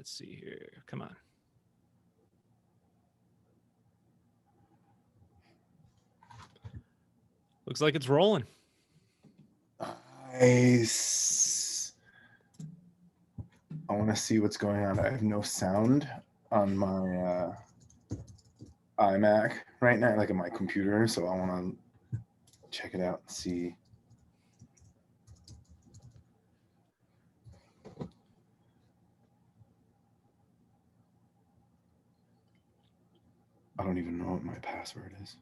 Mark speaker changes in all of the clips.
Speaker 1: Let's see here. Come on. Looks like it's rolling.
Speaker 2: Nice. I want to see what's going on. I have no sound on my iMac right now, like on my computer, so I want to check it out and see. I don't even know what my password is.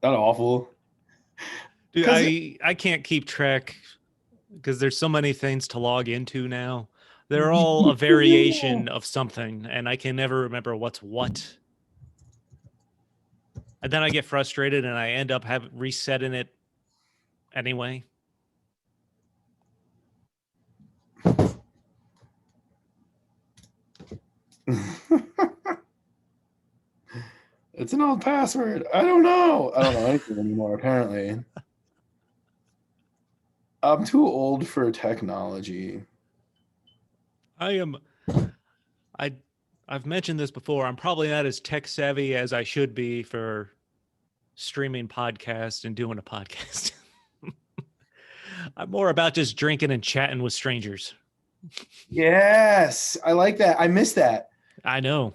Speaker 2: That awful.
Speaker 1: Dude, I can't keep track because there's so many things to log into now. They're all a variation of something, and I can never remember what's what. And then I get frustrated, and I end up resetting it anyway.
Speaker 2: It's an old password. I don't know anything anymore, apparently. I'm too old for technology.
Speaker 1: I've mentioned this before. I'm probably not as tech savvy as I should be for streaming podcasts and doing a podcast. I'm more about just drinking and chatting with strangers.
Speaker 2: Yes, I like that. I miss that.
Speaker 1: I know.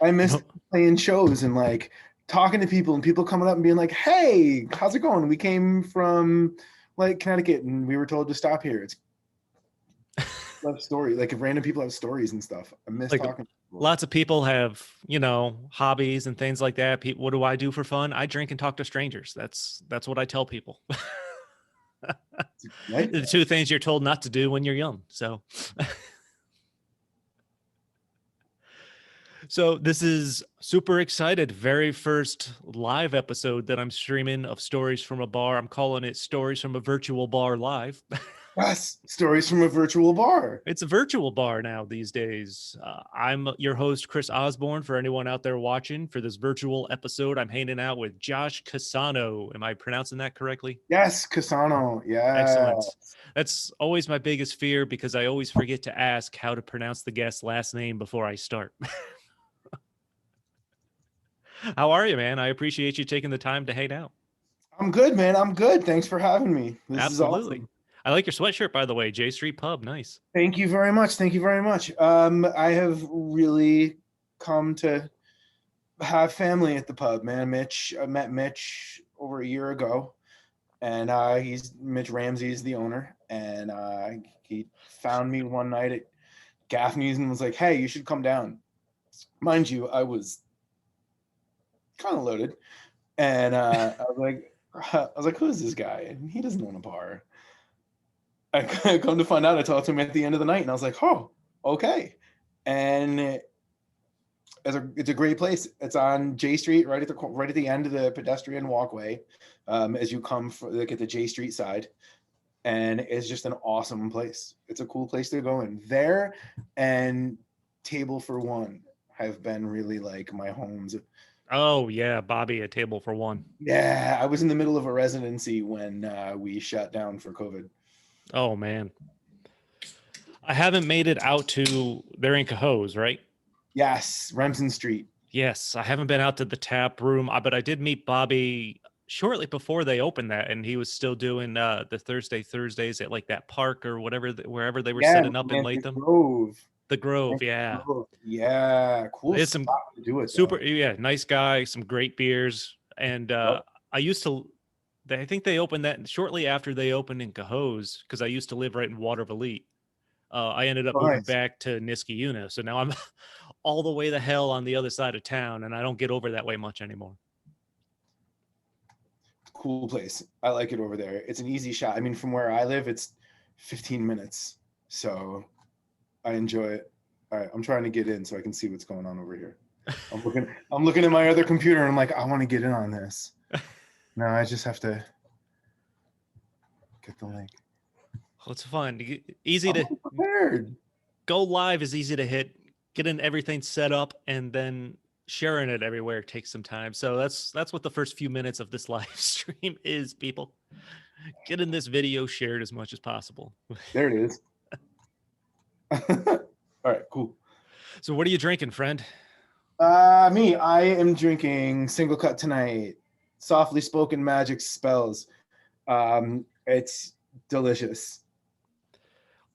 Speaker 2: I miss playing shows and like talking to people and people coming up and being like, "Hey, how's it going? We came from like Connecticut and we were told to stop here." It's love story. Like if random people have stories and stuff. I miss
Speaker 1: like
Speaker 2: talking to people.
Speaker 1: Lots of people have, hobbies and things like that. What do I do for fun? I drink and talk to strangers. That's what I tell people.
Speaker 2: Like
Speaker 1: the two things you're told not to do when you're young. So So this is super excited. Very first live episode that I'm streaming of Stories from a Bar. I'm calling it Stories from a Virtual Bar Live.
Speaker 2: Yes, stories from a virtual bar.
Speaker 1: It's a virtual bar now these days. I'm your host, Chris Osborne. For anyone out there watching, for this virtual episode, I'm hanging out with Josh Casano. Am I pronouncing that correctly?
Speaker 2: Yes, Casano. Yeah.
Speaker 1: Excellent. That's always my biggest fear because I always forget to ask how to pronounce the guest's last name before I start. How are you, man? I appreciate you taking the time to hang out.
Speaker 2: I'm good, man. I'm good. Thanks for having me. This
Speaker 1: Absolutely.
Speaker 2: is awesome.
Speaker 1: I like your sweatshirt, by the way. J Street Pub. Nice.
Speaker 2: Thank you very much. Thank you very much. I have really come to have family at the pub, man. I met Mitch over a year ago, and Mitch Ramsey's the owner, and he found me one night at Gaffney's and was like, "Hey, you should come down." Mind you, I was kind of loaded, and I was like, "Who is this guy?" And he doesn't own a bar. I come to find out, I talked to him at the end of the night, and I was like, "Oh, okay." And it's a great place. It's on J Street, right at the end of the pedestrian walkway, as you come at the J Street side, and it's just an awesome place. It's a cool place to go in. There and Table for One have been really like my homes.
Speaker 1: Oh yeah, Bobby at Table for One.
Speaker 2: Yeah, I was in the middle of a residency when we shut down for COVID.
Speaker 1: Oh man, I haven't made it out to. They're in Cohoes, right?
Speaker 2: Yes, Remsen Street.
Speaker 1: Yes, I haven't been out to the tap room, but I did meet Bobby shortly before they opened that, and he was still doing the Thursdays at like that park or whatever, wherever they were setting up in Latham. The Grove, yeah.
Speaker 2: Yeah, cool
Speaker 1: It's
Speaker 2: spot to do it.
Speaker 1: Super, yeah, nice guy, some great beers, and I used to. I think they opened that shortly after they opened in Cohoes because I used to live right in Waterville. I ended up moving back to Niskayuna, so now I'm all the way the hell on the other side of town, and I don't get over that way much anymore.
Speaker 2: Cool place. I like it over there. It's an easy shot. I mean, from where I live, it's 15 minutes, so I enjoy it. All right, I'm trying to get in so I can see what's going on over here. I'm looking at my other computer, and I'm like, I want to get in on this. No, I just have to get the link.
Speaker 1: Well, it's fun. Easy to
Speaker 2: prepared.
Speaker 1: Go live is easy to hit. Getting everything set up and then sharing it everywhere takes some time. So that's what the first few minutes of this live stream is, people. Getting this video shared as much as possible.
Speaker 2: There it is. All right, cool.
Speaker 1: So what are you drinking, friend?
Speaker 2: Me, I am drinking single cut tonight. Softly spoken magic spells. It's delicious.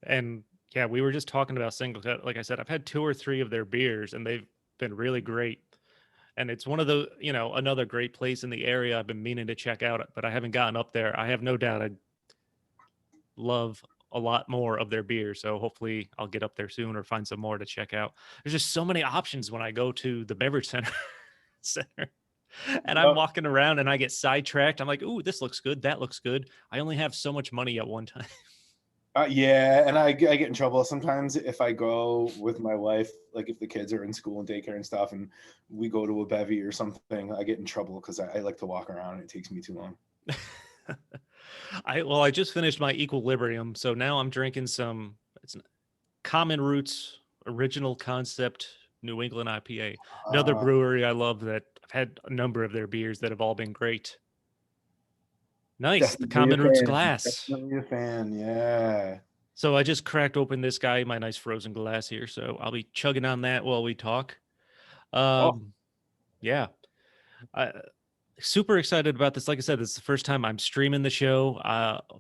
Speaker 1: And yeah, we were just talking about single cut. Like I said, I've had two or three of their beers and they've been really great. And it's one of the, another great place in the area I've been meaning to check out, but I haven't gotten up there. I have no doubt I'd love a lot more of their beer. So hopefully I'll get up there soon or find some more to check out. There's just so many options when I go to the beverage center. And I'm
Speaker 2: Yep.
Speaker 1: walking around and I get sidetracked. I'm like, ooh, this looks good. That looks good. I only have so much money at one time.
Speaker 2: Yeah, and I get in trouble sometimes if I go with my wife, like if the kids are in school and daycare and stuff, and we go to a bevy or something, I get in trouble because I like to walk around and it takes me too long.
Speaker 1: I just finished my equilibrium, so now I'm drinking some it's Common Roots original concept New England IPA. Another
Speaker 2: Uh,
Speaker 1: brewery I love that I've had a number of their beers that have all been great. Nice, the
Speaker 2: Definitely a
Speaker 1: Common Roots
Speaker 2: fan.
Speaker 1: glass.
Speaker 2: Definitely a fan. Yeah.
Speaker 1: So I just cracked open this guy, my nice frozen glass here. So I'll be chugging on that while we talk.
Speaker 2: Oh,
Speaker 1: Um, yeah, I, super excited about this. Like I said, this is the first time I'm streaming the show.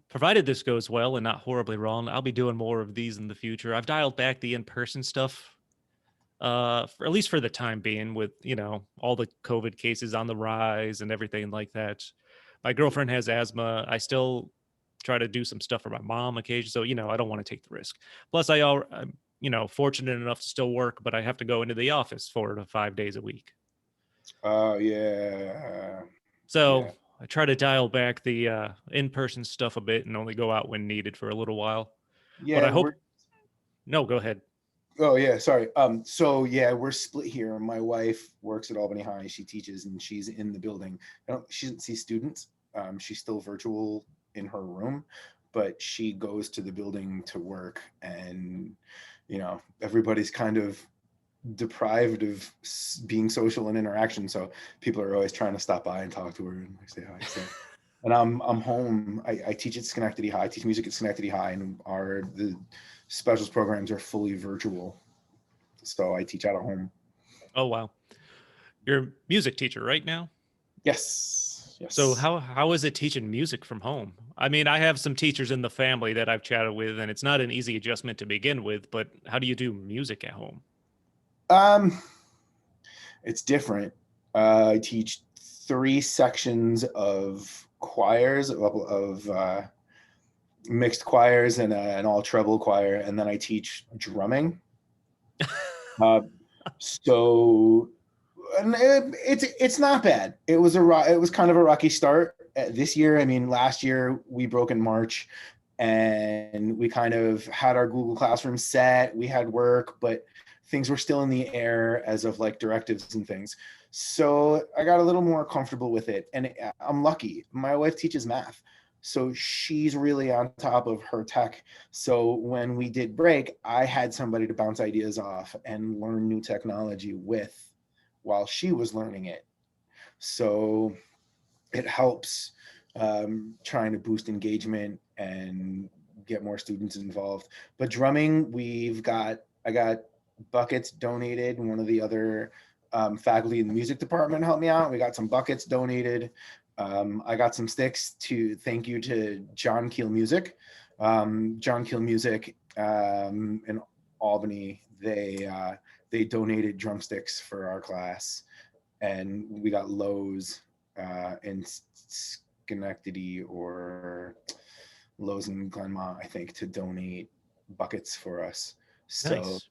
Speaker 1: Provided this goes well and not horribly wrong, I'll be doing more of these in the future. I've dialed back the in-person stuff, for at least for the time being, with all the COVID cases on the rise and everything like that. My girlfriend has asthma. I still try to do some stuff for my mom occasionally, so I don't want to take the risk. Plus, I'm fortunate enough to still work, but I have to go into the office 4 to 5 days a week.
Speaker 2: yeah.
Speaker 1: So
Speaker 2: Yeah.
Speaker 1: I try to dial back the in-person stuff a bit and only go out when needed for a little while. But I
Speaker 2: Yeah,
Speaker 1: hope.
Speaker 2: we're
Speaker 1: No, go ahead.
Speaker 2: Oh yeah, sorry. So yeah, we're split here. My wife works at Albany High. She teaches and she's in the building. She doesn't see students. She's still virtual in her room, but she goes to the building to work, and everybody's kind of deprived of being social and interaction. So people are always trying to stop by and talk to her and say hi. So, and I'm home. I teach at Schenectady High. I teach music at Schenectady High, and the specials programs are fully virtual. So I teach out of home.
Speaker 1: Oh wow, you're a music teacher right now.
Speaker 2: Yes.
Speaker 1: So
Speaker 2: Yes.
Speaker 1: how is it teaching music from home? I mean, I have some teachers in the family that I've chatted with, and it's not an easy adjustment to begin with. But how do you do music at home?
Speaker 2: Um, it's different. I teach 3 sections of choirs of mixed choirs and an all treble choir, and then I teach drumming. Uh, so and it's not bad. It was kind of a rocky start this year. I mean, last year we broke in March, and we kind of had our Google Classroom set. We had work, but things were still in the air as of like directives and things. So I got a little more comfortable with it, and I'm lucky. My wife teaches math, so she's really on top of her tech. So when we did break, I had somebody to bounce ideas off and learn new technology with while she was learning it. So it helps, trying to boost engagement and get more students involved. But drumming, I got buckets donated. One of the other faculty in the music department helped me out. We got some buckets donated. I got some sticks to thank you to John Keel Music. John Keel Music in Albany, they donated drumsticks for our class, and we got Lowe's in Schenectady or Lowe's in Glenmont, I think, to donate buckets for us. So
Speaker 1: Nice.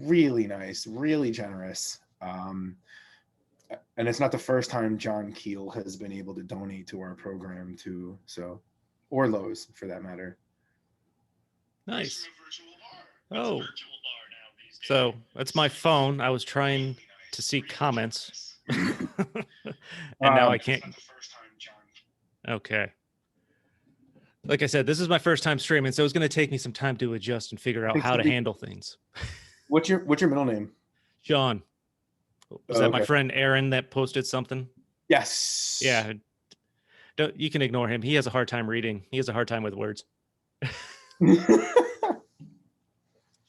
Speaker 2: really nice, really generous. And it's not the first time John Keel has been able to donate to our program too. So, or Lowe's for that matter.
Speaker 1: Nice. Oh, so that's my phone. I was trying to see comments, and now I can't. Okay. Like I said, this is my first time streaming, so it's going to take me some time to adjust and figure
Speaker 2: I
Speaker 1: out
Speaker 2: think
Speaker 1: how to
Speaker 2: somebody.
Speaker 1: handle things.
Speaker 2: What's your middle name?
Speaker 1: Sean, was
Speaker 2: Oh,
Speaker 1: that my
Speaker 2: okay.
Speaker 1: friend Aaron that posted something?
Speaker 2: Yes.
Speaker 1: Yeah, you can ignore him. He has a hard time reading. He has a hard time with words.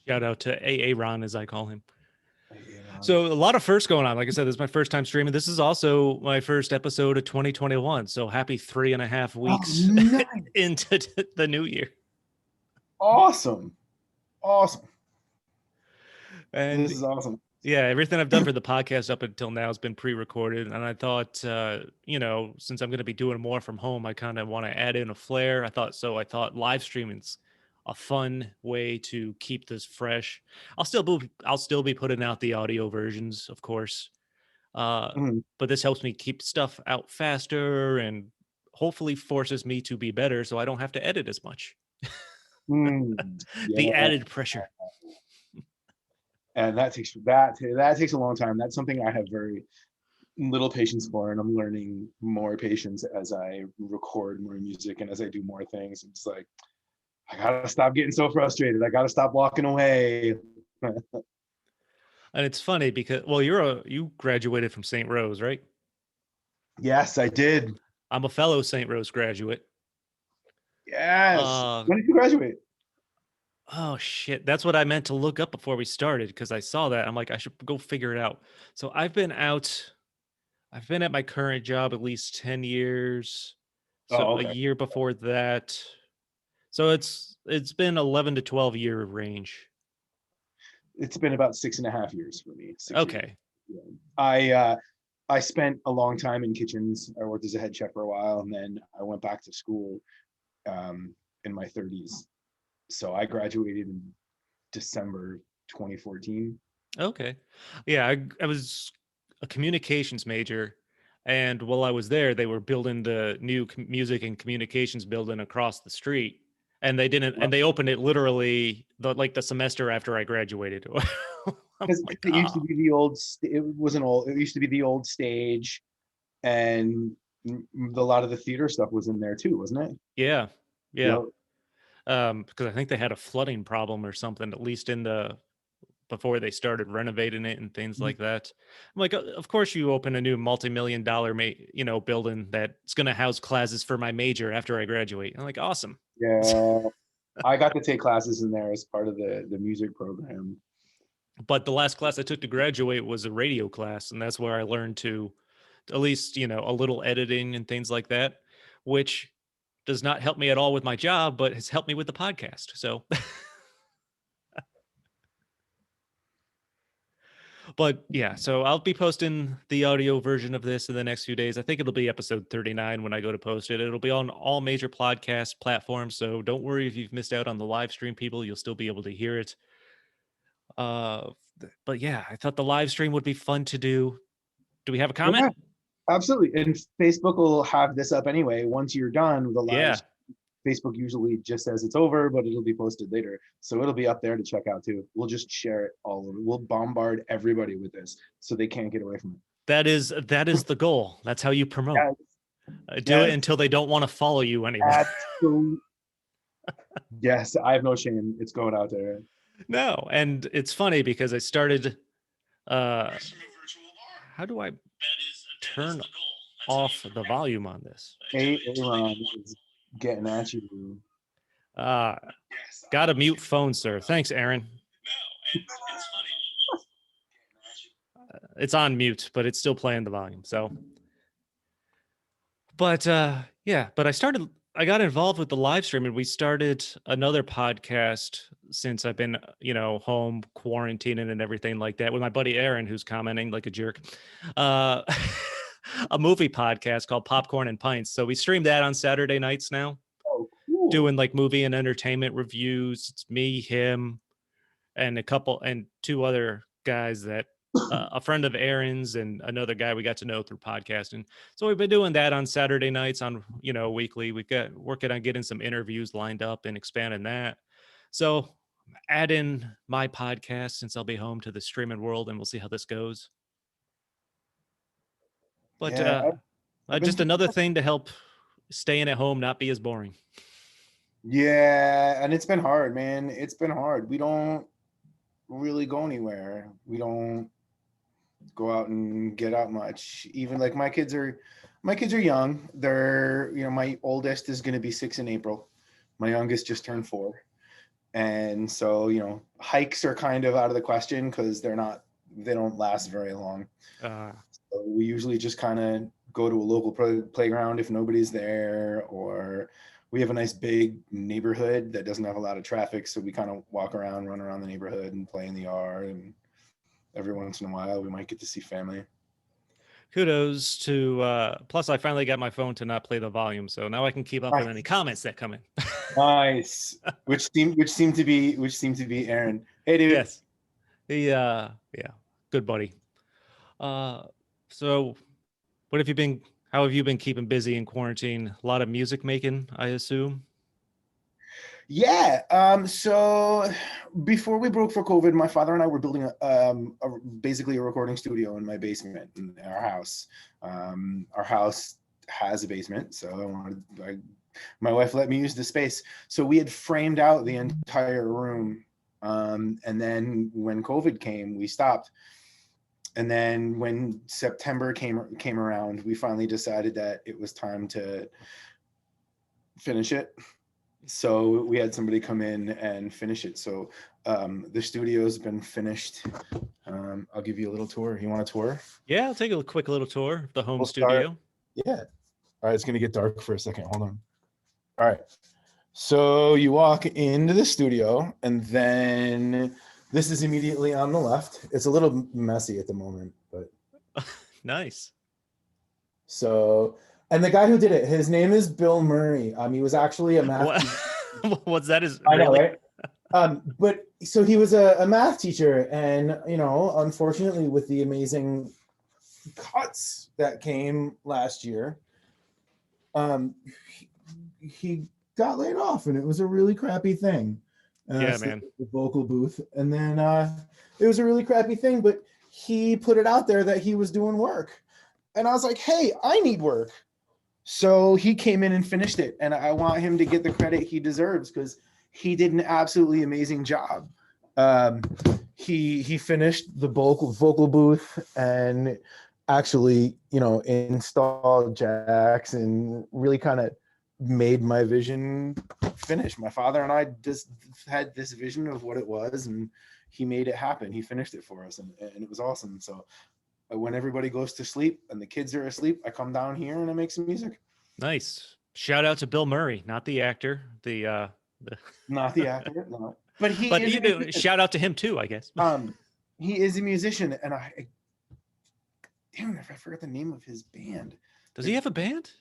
Speaker 1: Shout out to AA Ron, as I call him.
Speaker 2: Hey, Ron.
Speaker 1: So a lot of firsts going on. Like I said, this is my first time streaming. This is also my first episode of 2021. So happy 3.5
Speaker 2: Oh,
Speaker 1: weeks
Speaker 2: nice.
Speaker 1: into the new year.
Speaker 2: Awesome. Awesome. This
Speaker 1: And
Speaker 2: is awesome.
Speaker 1: yeah, everything I've done for the podcast up until now has been pre-recorded. And I thought, since I'm going to be doing more from home, I kind of want to add in a flair. I thought live streaming's a fun way to keep this fresh. I'll still be putting out the audio versions, of course.
Speaker 2: Mhm.
Speaker 1: But this helps me keep stuff out faster and hopefully forces me to be better so I don't have to edit as much. The
Speaker 2: Yeah.
Speaker 1: added pressure.
Speaker 2: And that takes a long time. That's something I have very little patience for, and I'm learning more patience as I record more music and as I do more things. It's like I gotta stop getting so frustrated. I gotta stop walking away.
Speaker 1: And it's funny because, well, you graduated from St. Rose, right?
Speaker 2: Yes, I did.
Speaker 1: I'm a fellow St. Rose graduate.
Speaker 2: Yes.
Speaker 1: Uh,
Speaker 2: When did you graduate?
Speaker 1: oh shit, that's what I meant to look up before we started because I saw that. I'm like, I should go figure it out. So I've been at my current job at least 10 years. So
Speaker 2: Oh,
Speaker 1: a
Speaker 2: okay.
Speaker 1: year before that. So it's been 11 to 12 year range.
Speaker 2: It's been about 6.5 years for me. 6 years.
Speaker 1: Okay.
Speaker 2: Yeah. I spent a long time in kitchens. I worked as a head chef for a while, and then I went back to school in my 30s. So I graduated in December 2014.
Speaker 1: Okay. Yeah, I was a communications major, and while I was there, they were building the new music and communications building across the street, and they opened it literally the semester after I graduated. I'm
Speaker 2: Because
Speaker 1: like,
Speaker 2: it used to
Speaker 1: oh,
Speaker 2: be the old, it wasn't old, it used to be the old stage, and a lot of the theater stuff was in there too, wasn't it?
Speaker 1: yeah, yeah.
Speaker 2: Yep.
Speaker 1: Because I think they had a flooding problem or something, at least in the before they started renovating it and things like that. I'm like, of course you open a new multi-million dollar, building that's going to house classes for my major after I graduate. I'm like, awesome.
Speaker 2: Yeah. I got to take classes in there as part of the music program.
Speaker 1: But the last class I took to graduate was a radio class, and that's where I learned to, at least, a little editing and things like that, which does not help me at all with my job, but has helped me with the podcast. So but yeah, so I'll be posting the audio version of this in the next few days. I think it'll be episode 39 when I go to post it. It'll be on all major podcast platforms. So don't worry if you've missed out on the live stream, people. You'll still be able to hear it. Uh, but yeah, I thought the live stream would be fun to do. Do we have a comment?
Speaker 2: Yeah, absolutely. And Facebook will have this up anyway. Once you're done with the live,
Speaker 1: Yeah,
Speaker 2: Facebook usually just says it's over, but it'll be posted later. So it'll be up there to check out too. We'll just share it all over. We'll bombard everybody with this so they can't get away from it.
Speaker 1: that is the goal. That's how you promote.
Speaker 2: Yes,
Speaker 1: Do it
Speaker 2: yes,
Speaker 1: until they don't want to follow you anymore.
Speaker 2: absolutely. Yes, I have no shame. It's going out there.
Speaker 1: No, and it's funny because I started. Uh, how do I turn off the volume on this?
Speaker 2: Aaron is getting at you.
Speaker 1: Uh, got to mute phone, sir. Thanks, Aaron. It's on mute, but it's still playing the volume. So, but yeah, but I got involved with the live stream and we started another podcast since I've been, home quarantining and everything like that with my buddy Aaron, who's commenting like a jerk. Uh, a movie podcast called Popcorn and Pints. So we stream that on Saturday nights now,
Speaker 2: Oh, cool.
Speaker 1: doing like movie and entertainment reviews. It's me, him, and two other guys that a friend of Aaron's and another guy we got to know through podcasting. So we've been doing that on Saturday nights on, weekly. We've got working on getting some interviews lined up and expanding that. So add in my podcast since I'll be home to the streaming world and we'll see how this goes. But
Speaker 2: Yeah, I've been
Speaker 1: just
Speaker 2: thinking.
Speaker 1: another thing to help staying at home not be as boring.
Speaker 2: Yeah, and it's been hard, man. It's been hard. We don't really go anywhere. We don't go out and get out much. Even like my kids are young. They're, my oldest is going to be 6 in April. My youngest just turned 4. And so, hikes are kind of out of the question because they don't last very long. So we usually just kind of go to a local playground if nobody's there, or we have a nice big neighborhood that doesn't have a lot of traffic, so we kind of walk around, run around the neighborhood and play in the yard, and every once in a while we might get to see family.
Speaker 1: Kudos to plus I finally got my phone to not play the volume, so now I can keep up with any comments that come in.
Speaker 2: Nice. Which seemed to be Aaron. Hey dude.
Speaker 1: Yes. Yeah, good buddy. So what have you been how have you been keeping busy in quarantine? A lot of music making, I assume.
Speaker 2: Yeah. So before we broke for COVID, my father and I were building basically a recording studio in my basement in our house. Our house has a basement, so my wife let me use the space. So we had framed out the entire room, and then when COVID came, we stopped. And then when September came around, we finally decided that it was time to finish it. So we had somebody come in and finish it. So the studio's been finished. I'll give you a little tour. You want a tour?
Speaker 1: Yeah, I'll take a quick little tour of the home studio.
Speaker 2: Yeah. All right, it's gonna get dark for a second. Hold on. All right. So you walk into the studio, and then this is immediately on the left. It's a little messy at the moment, but
Speaker 1: nice.
Speaker 2: So, and the guy who did it, his name is Bill Murray. He was actually a math
Speaker 1: teacher. What's that? Is
Speaker 2: I know, right? But so he was a math teacher, and unfortunately, with the amazing cuts that came last year, he got laid off, and it was a really crappy thing.
Speaker 1: Yeah, man.
Speaker 2: The vocal booth, and then it was a really crappy thing. But he put it out there that he was doing work, and I was like, "Hey, I need work." So he came in and finished it, and I want him to get the credit he deserves because he did an absolutely amazing job. He finished the vocal booth and actually, installed jacks and really kind of made my vision finish. My father and I just had this vision of what it was, and he made it happen. He finished it for us, and it was awesome. So when everybody goes to sleep and the kids are asleep, I come down here and I make some music.
Speaker 1: Nice. Shout out to Bill Murray, not the actor.
Speaker 2: Not the actor, no. But
Speaker 1: shout out to him too, I guess.
Speaker 2: He is a musician, and damn it, I forgot the name of his band.
Speaker 1: Does he have a band?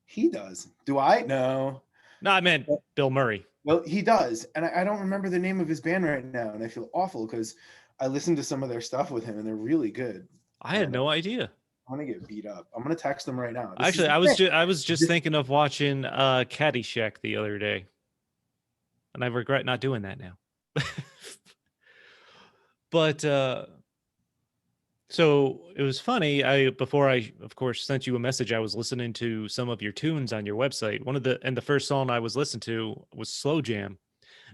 Speaker 2: He does. Do I? No.
Speaker 1: No, I meant Bill Murray.
Speaker 2: Well, he does, and I don't remember the name of his band right now, and I feel awful because I listened to some of their stuff with him, and they're really good.
Speaker 1: I had no idea.
Speaker 2: I'm gonna get beat up. I'm gonna text them right now.
Speaker 1: Actually, I was just thinking of watching Caddyshack the other day, and I regret not doing that now. But so it was funny. Before I, of course, sent you a message, I was listening to some of your tunes on your website. The first song I was listening to was Slow Jam.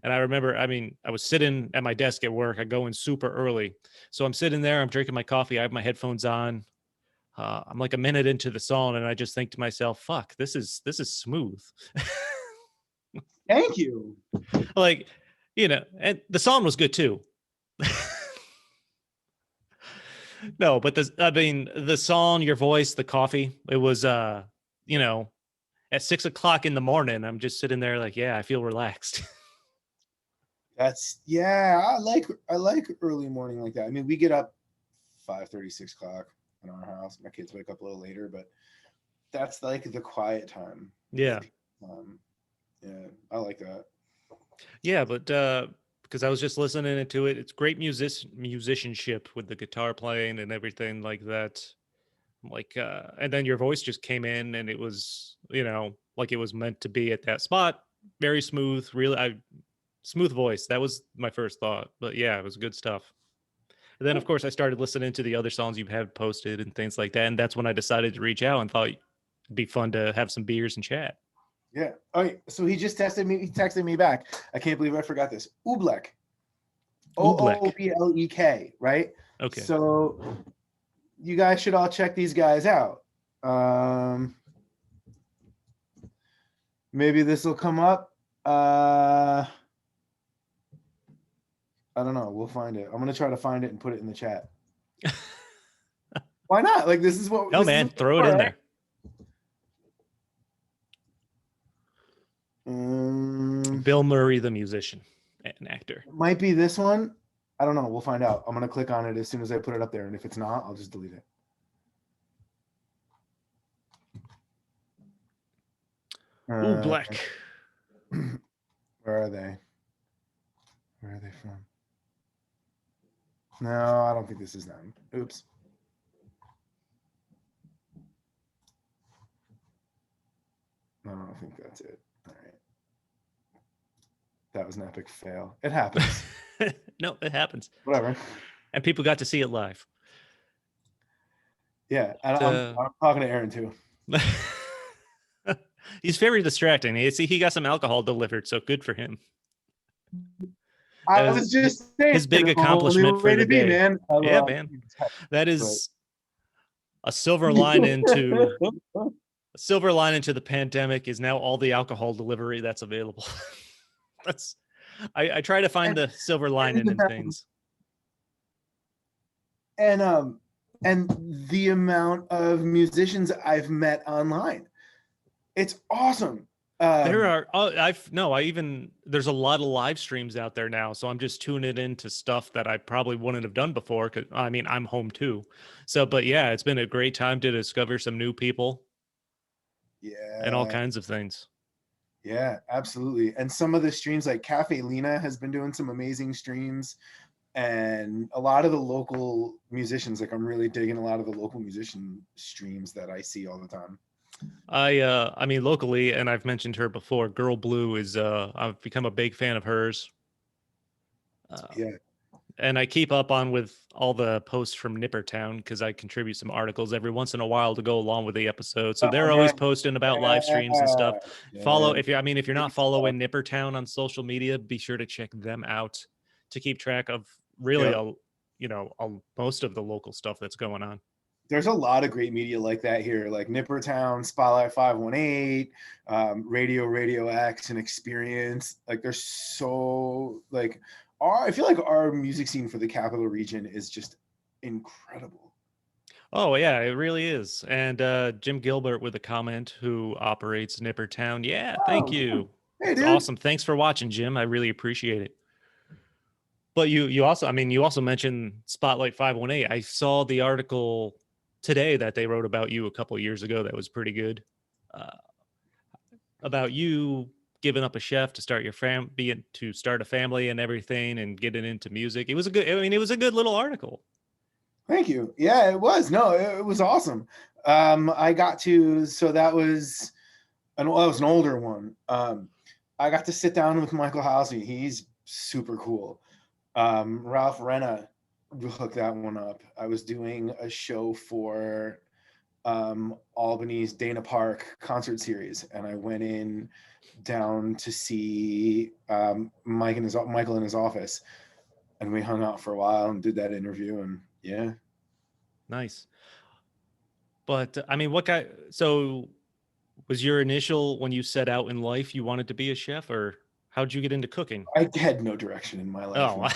Speaker 1: And I remember, I was sitting at my desk at work. I go in super early. So I'm sitting there, I'm drinking my coffee. I have my headphones on. I'm like a minute into the song, and I just think to myself, fuck, this is smooth.
Speaker 2: Thank you.
Speaker 1: Like, and the song was good too. No, but the song, your voice, the coffee, it was, at 6 o'clock in the morning, I'm just sitting there like, yeah, I feel relaxed.
Speaker 2: I like early morning like that. I mean, we get up 5:30, 6 o'clock in our house. My kids wake up a little later, but that's like the quiet time.
Speaker 1: Yeah.
Speaker 2: Yeah, I like that.
Speaker 1: Yeah, but because I was just listening to it, it's great musicianship with the guitar playing and everything like that. Like, and then your voice just came in, and it was, like it was meant to be at that spot. Very smooth, really, smooth voice. That was my first thought, but yeah, it was good stuff. And then, of course, I started listening to the other songs you have posted and things like that, and that's when I decided to reach out and thought it'd be fun to have some beers and chat.
Speaker 2: Yeah. Oh, so he just texted me. He texted me back. I can't believe I forgot this. Oblek. Ooblek, right?
Speaker 1: Okay.
Speaker 2: So you guys should all check these guys out. Maybe this will come up. I don't know. We'll find it. I'm gonna try to find it and put it in the chat. Why not? Like this is what.
Speaker 1: No,
Speaker 2: This is
Speaker 1: man,
Speaker 2: what
Speaker 1: throw it
Speaker 2: for,
Speaker 1: in
Speaker 2: right?
Speaker 1: there. Bill Murray, the musician and actor.
Speaker 2: Might be this one. I don't know. We'll find out. I'm gonna click on it as soon as I put it up there, and if it's not, I'll just delete it.
Speaker 1: Ooh, black.
Speaker 2: Where are they? Where are they from? No, I don't think this is them. Oops. No, I don't think that's it. All right. That was an epic fail. It happens.
Speaker 1: No, it happens.
Speaker 2: Whatever.
Speaker 1: And people got to see it live.
Speaker 2: Yeah, I'm talking to Aaron too.
Speaker 1: He's very distracting. He got some alcohol delivered, so good for him.
Speaker 2: I was just saying
Speaker 1: his big accomplishment for the day, man. Yeah, man. That is a silver lining to the pandemic is now all the alcohol delivery that's available. That's I try to find the silver lining in things.
Speaker 2: And the amount of musicians I've met online, it's awesome.
Speaker 1: There are there's a lot of live streams out there now, so I'm just tuning into stuff that I probably wouldn't have done before, because I mean I'm home too. So but yeah, it's been a great time to discover some new people.
Speaker 2: Yeah.
Speaker 1: And all kinds of things.
Speaker 2: Yeah, absolutely. And some of the streams, like Cafe Lena has been doing some amazing streams, and a lot of the local musicians, like I'm really digging a lot of the local musician streams that I see all the time.
Speaker 1: I mean locally, and I've mentioned her before, Girl Blue is I've become a big fan of hers.
Speaker 2: Yeah.
Speaker 1: And I keep up on with all the posts from Nippertown because I contribute some articles every once in a while to go along with the episode. So they're always posting about live streams and stuff. Follow if you're not following Nippertown on social media, be sure to check them out to keep track of really most of the local stuff that's going on.
Speaker 2: There's a lot of great media like that here, like Nippertown, Spotlight 518, Radio X, and Experience. Like there's so like I feel like our music scene for the capital region is just incredible.
Speaker 1: Oh yeah, it really is. And Jim Gilbert with a comment, who operates Nippertown. Yeah, thank you.
Speaker 2: Hey,
Speaker 1: it's
Speaker 2: dude.
Speaker 1: Awesome. Thanks for watching, Jim. I really appreciate it. But you also mentioned Spotlight 518. I saw the article today that they wrote about you a couple of years ago. That was pretty good. About you giving up a chef to start start a family and everything, and getting into music. It was a good little article.
Speaker 2: Thank you. Yeah, it was. No, it was awesome. I got to, so that was that was an older one. I got to sit down with Michael Halsey. He's super cool. Ralph Renna hooked that one up. I was doing a show for Albany's Dana Park concert series, and I went in down to see Michael in his office, and we hung out for a while and did that interview, and yeah.
Speaker 1: Nice. But I mean, so was your initial, when you set out in life, you wanted to be a chef, or how'd you get into cooking?
Speaker 2: I had no direction in my life.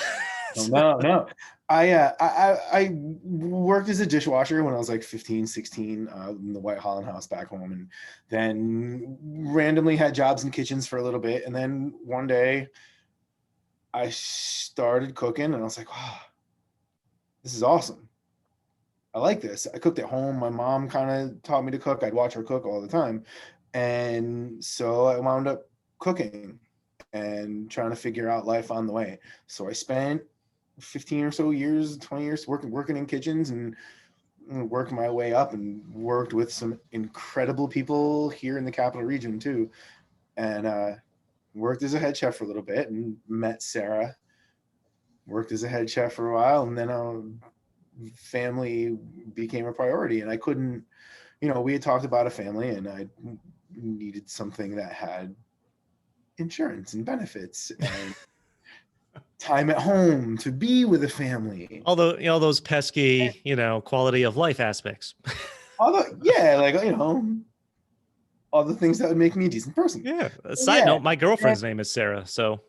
Speaker 1: Oh,
Speaker 2: no. I worked as a dishwasher when I was like 15, 16 in the White Holland House back home, and then randomly had jobs in kitchens for a little bit. And then one day I started cooking, and I was like, wow, this is awesome. I like this. I cooked at home. My mom kind of taught me to cook. I'd watch her cook all the time. And so I wound up cooking and trying to figure out life on the way. So I spent 15 or so years, 20 years working in kitchens, and worked my way up, and worked with some incredible people here in the capital region too. And worked as a head chef for a little bit, and met Sarah. Worked as a head chef for a while, and then family became a priority, and I couldn't, we had talked about a family, and I needed something that had insurance and benefits and time at home to be with a family.
Speaker 1: Although, those pesky, quality of life aspects.
Speaker 2: Although, yeah, like, all the things that would make me a decent person.
Speaker 1: Yeah. Side note, my girlfriend's name is Sarah, so.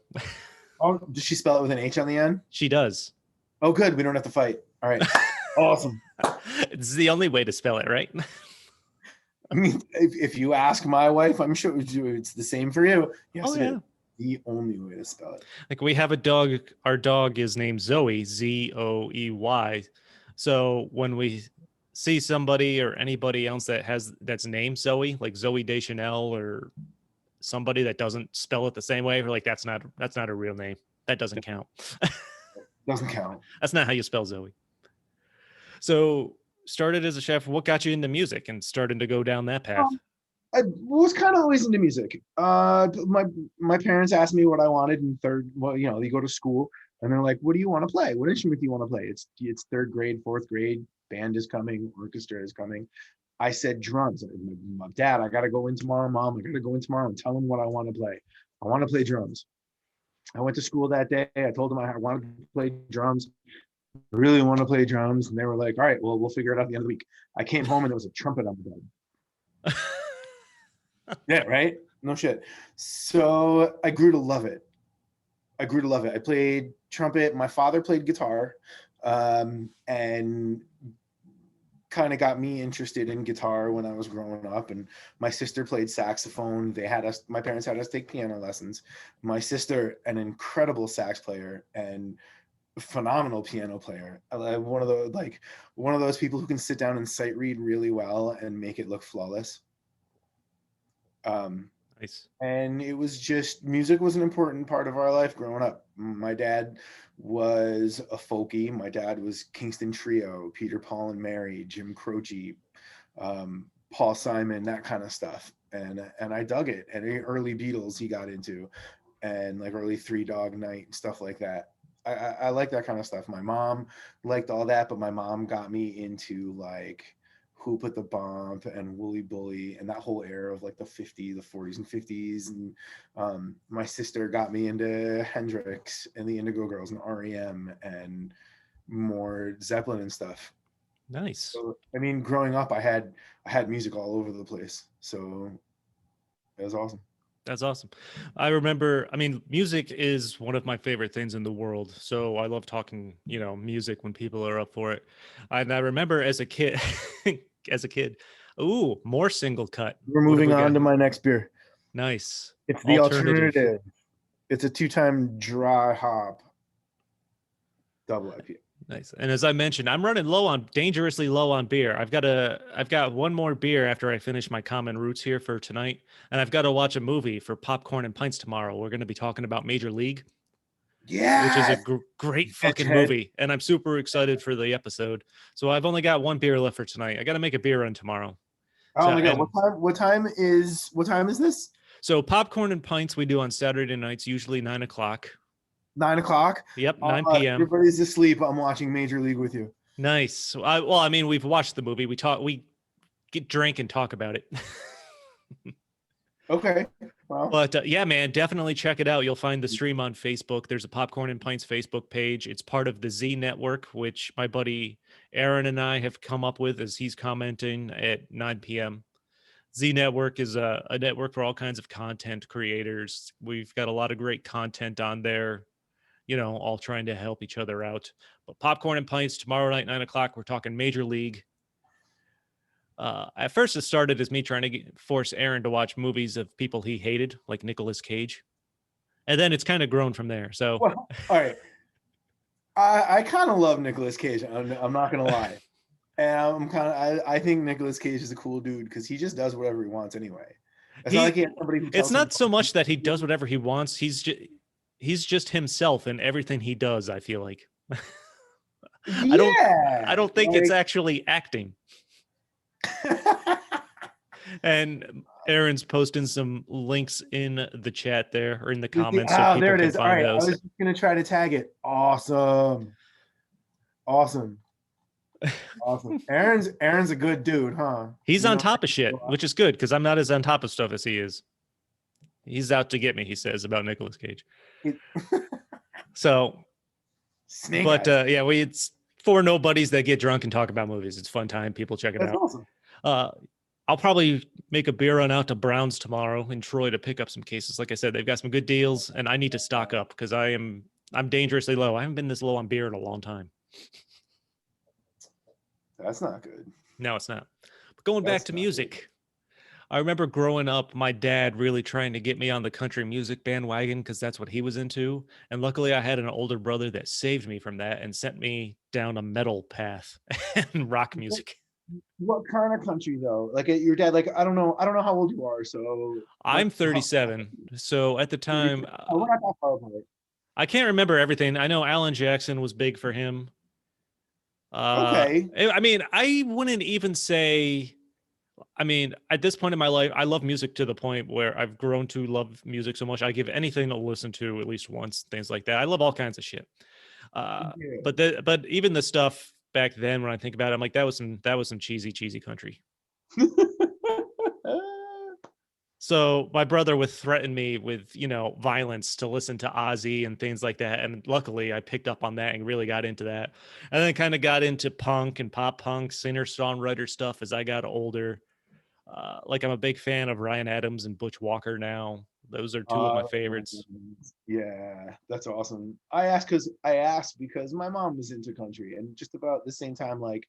Speaker 2: Oh, does she spell it with an H on the end?
Speaker 1: She does.
Speaker 2: Oh, good. We don't have to fight. All right. Awesome.
Speaker 1: It's the only way to spell it, right?
Speaker 2: I mean, if you ask my wife, I'm sure it's the same for you. Yes,
Speaker 1: Oh
Speaker 2: it is
Speaker 1: yeah.
Speaker 2: the only way to spell it.
Speaker 1: Like we have a dog. Our dog is named Zoe, Zoey. So when we see somebody or anybody else that's named Zoe, like Zoe Deschanel or somebody that doesn't spell it the same way, we're like, that's not a real name. That doesn't count.
Speaker 2: Doesn't count.
Speaker 1: That's not how you spell Zoe. So started as a chef. What got you into music and started to go down that path?
Speaker 2: I was kind of always into music. My parents asked me what I wanted in third. Well, you go to school and they're like, "What do you want to play? What instrument do you want to play?" It's third grade, fourth grade. Band is coming, orchestra is coming. I said drums. My dad, I got to go in tomorrow. Mom, I got to go in tomorrow and tell them what I want to play. I want to play drums. I went to school that day. I told them I wanted to play drums. I really want to play drums, and they were like, "All right, well, we'll figure it out at the end of the week." I came home and there was a trumpet on the bed. Yeah, right? No shit. So I grew to love it. I played trumpet. My father played guitar, and kind of got me interested in guitar when I was growing up. And my sister played saxophone. My parents had us take piano lessons. My sister, an incredible sax player and phenomenal piano player. One of those people who can sit down and sight read really well and make it look flawless.
Speaker 1: Nice.
Speaker 2: And it was just, music was an important part of our life growing up. My dad was a folkie. My dad was Kingston Trio, Peter, Paul and Mary, Jim Croce, Paul Simon, that kind of stuff. And I dug it. And early Beatles he got into, and like early Three Dog Night and stuff like that. I like that kind of stuff. My mom liked all that, but my mom got me into like Who Put the Bump and Wooly Bully and that whole era of like the 40s and 50s. And my sister got me into Hendrix and the Indigo Girls and REM and more Zeppelin and stuff.
Speaker 1: Nice.
Speaker 2: So, I mean, growing up, I had music all over the place. So it was awesome.
Speaker 1: That's awesome. I remember, I mean, music is one of my favorite things in the world. So I love talking, music when people are up for it. And I remember as a kid, ooh, more single cut.
Speaker 2: We're
Speaker 1: What have
Speaker 2: moving
Speaker 1: we
Speaker 2: on
Speaker 1: got?
Speaker 2: to my next beer.
Speaker 1: Nice.
Speaker 2: It's the alternative. It's a 2-time dry hop double IPA.
Speaker 1: Nice. And as I mentioned, I'm running dangerously low on beer. I've got one more beer after I finish my common roots here for tonight. And I've got to watch a movie for Popcorn and Pints tomorrow. We're going to be talking about Major League.
Speaker 2: Yeah.
Speaker 1: Which is a great fucking movie. And I'm super excited for the episode. So I've only got one beer left for tonight. I got to make a beer run tomorrow.
Speaker 2: Oh my God. What time is this?
Speaker 1: So Popcorn and Pints we do on Saturday nights, usually 9:00.
Speaker 2: 9:00.
Speaker 1: Yep, 9 p.m.
Speaker 2: Everybody's asleep. I'm watching Major League with you.
Speaker 1: Nice. I mean, we've watched the movie. We get drink and talk about it.
Speaker 2: Okay. Well.
Speaker 1: But yeah, man, definitely check it out. You'll find the stream on Facebook. There's a Popcorn and Pints Facebook page. It's part of the Z Network, which my buddy Aaron and I have come up with as he's commenting at 9 p.m. Z Network is a network for all kinds of content creators. We've got a lot of great content on there, all trying to help each other out. But Popcorn and Pints tomorrow night, 9:00. We're talking Major League. At first, it started as me trying to force Aaron to watch movies of people he hated, like Nicolas Cage, and then it's kind of grown from there. So,
Speaker 2: well, all right, I kind of love Nicolas Cage. I'm not gonna lie, and I think Nicolas Cage is a cool dude because he just does whatever he wants anyway. It's not like he has somebody who tells
Speaker 1: it's not
Speaker 2: him
Speaker 1: so much that he does whatever he wants. He's just himself in everything he does. I feel like.
Speaker 2: Yeah,
Speaker 1: I don't think it's actually acting. And Aaron's posting some links in the chat there or in the comments. So people
Speaker 2: there it
Speaker 1: can
Speaker 2: is.
Speaker 1: find
Speaker 2: All right,
Speaker 1: those.
Speaker 2: I was just gonna try to tag it. Awesome. Aaron's a good dude, huh?
Speaker 1: He's on top of shit, which is good because I'm not as on top of stuff as he is. He's out to get me, he says about Nicolas Cage. So,
Speaker 2: Snake
Speaker 1: but yeah, it's for nobodies that get drunk and talk about movies. It's a fun time. People check it out.
Speaker 2: Awesome.
Speaker 1: I'll probably make a beer run out to Brown's tomorrow in Troy to pick up some cases. Like I said, they've got some good deals, and I need to stock up because I'm dangerously low. I haven't been this low on beer in a long time.
Speaker 2: That's not good.
Speaker 1: No, it's not. But going back
Speaker 2: That's
Speaker 1: to
Speaker 2: not good.
Speaker 1: music, I remember growing up, my dad really trying to get me on the country music bandwagon because that's what he was into. And luckily, I had an older brother that saved me from that and sent me down a metal path and rock music.
Speaker 2: What kind of country though? Like your dad? Like I don't know how old you are. So what?
Speaker 1: I'm 37. So at the time,
Speaker 2: Oh, we're not that far apart.
Speaker 1: I can't remember everything. I know Alan Jackson was big for him.
Speaker 2: Okay.
Speaker 1: I mean, I wouldn't even say. I mean, at this point in my life, I love music to the point where I've grown to love music so much. I give anything to listen to at least once, things like that. I love all kinds of shit.
Speaker 2: Yeah.
Speaker 1: But even the stuff back then, when I think about it, I'm like, that was some cheesy country. So my brother would threaten me with, violence to listen to Ozzy and things like that. And luckily I picked up on that and really got into that. And then kind of got into punk and pop punk, singer-songwriter stuff as I got older. Like I'm a big fan of Ryan Adams and Butch Walker now. Those are two of my
Speaker 2: Uh,
Speaker 1: favorites.
Speaker 2: yeah, that's awesome. I asked because my mom was into country, and just about the same time, like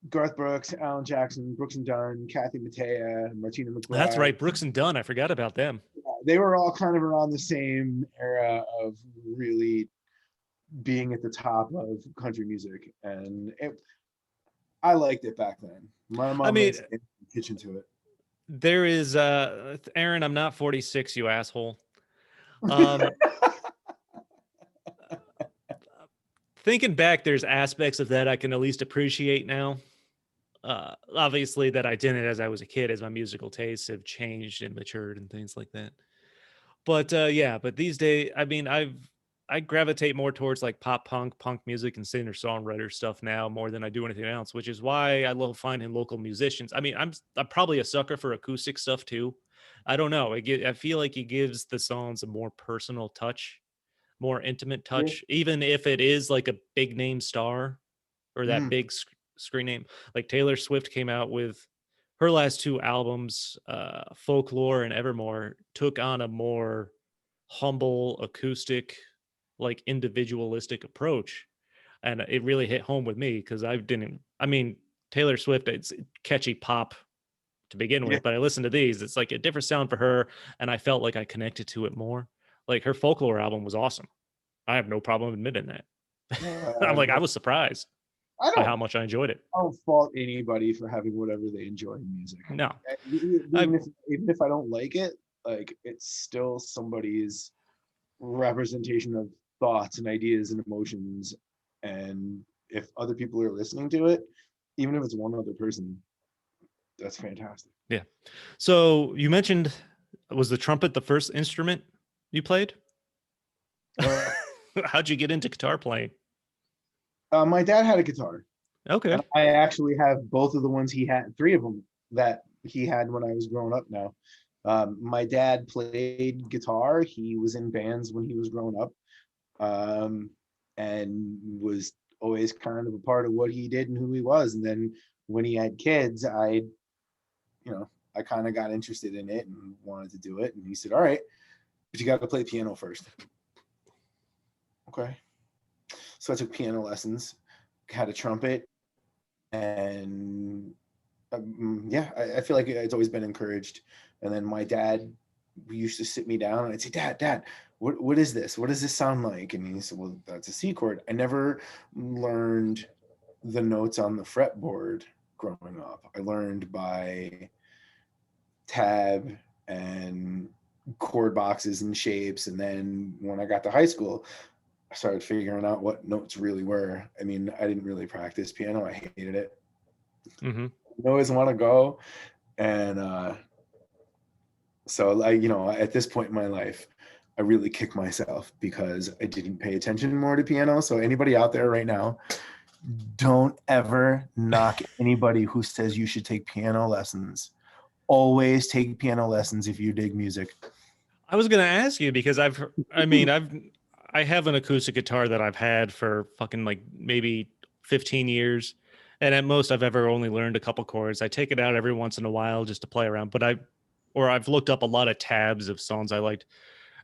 Speaker 2: Garth Brooks, Alan Jackson, Brooks and Dunn, Kathy Mattea, Martina
Speaker 1: That's
Speaker 2: McBride.
Speaker 1: right, Brooks and Dunn. I forgot about them.
Speaker 2: They were all kind of around the same era of really being at the top of country music, and I liked it back then. My
Speaker 1: I
Speaker 2: mom
Speaker 1: mean,
Speaker 2: makes the kitchen to it.
Speaker 1: there is Aaron, I'm not 46, you asshole. Um Thinking back, there's aspects of that I can at least appreciate now. Obviously that I didn't as I was a kid, as my musical tastes have changed and matured and things like that. But yeah, but these days, I mean, I gravitate more towards like pop punk, punk music, and singer songwriter stuff now more than I do anything else, which is why I love finding local musicians. I mean, I'm probably a sucker for acoustic stuff too. I don't know. I feel like it gives the songs a more personal touch, more intimate
Speaker 2: Yeah.
Speaker 1: touch, even if it is like a big name star or that
Speaker 2: Mm,
Speaker 1: big screen name. Like Taylor Swift came out with her last two albums, Folklore and Evermore, took on a more humble, acoustic, like individualistic approach. And it really hit home with me because I mean, Taylor Swift, it's catchy pop to begin
Speaker 2: yeah.
Speaker 1: with, but I listened to these, it's like a different sound for her. And I felt like I connected to it more. Like her Folklore album was awesome. I have no problem admitting that. I'm like, I was surprised
Speaker 2: I
Speaker 1: by how
Speaker 2: don't
Speaker 1: much I enjoyed it.
Speaker 2: I don't fault anybody for having whatever they enjoy in music.
Speaker 1: No, I
Speaker 2: Even if I don't like it, like it's still somebody's representation of thoughts and ideas and emotions. And if other people are listening to it, even if it's one other person, that's fantastic.
Speaker 1: yeah. So you mentioned, was the trumpet the first instrument you played?
Speaker 2: Uh,
Speaker 1: How'd you get into guitar playing?
Speaker 2: my dad had a guitar,
Speaker 1: Okay.
Speaker 2: and I actually have both of the ones he had, three of them that he had when I was growing up now. My dad played guitar. He was in bands when he was growing up, um, and was always kind of a part of what he did and who he was. And then when he had kids, I kind of got interested in it and wanted to do it. And he said, "All right, but you got to play piano first." Okay. So I took piano lessons, had a trumpet, and yeah, I feel like it's always been encouraged. And then my dad used to sit me down and I'd say, Dad, what is this? What does this sound like? And he said, well, that's a C chord. I never learned the notes on the fretboard growing up. I learned by tab and chord boxes and shapes. And then when I got to high school, I started figuring out what notes really were. I mean, I didn't really practice piano. I hated it.
Speaker 1: Mm-hmm.
Speaker 2: I always want to go. And so at this point in my life, I really kick myself because I didn't pay attention more to piano. So anybody out there right now, don't ever knock anybody who says you should take piano lessons. Always take piano lessons if you dig music.
Speaker 1: I was gonna ask you because I have an acoustic guitar that I've had for fucking like maybe 15 years, And at most, I've ever only learned a couple chords. I take it out every once in a while just to play around. I've looked up a lot of tabs of songs I liked,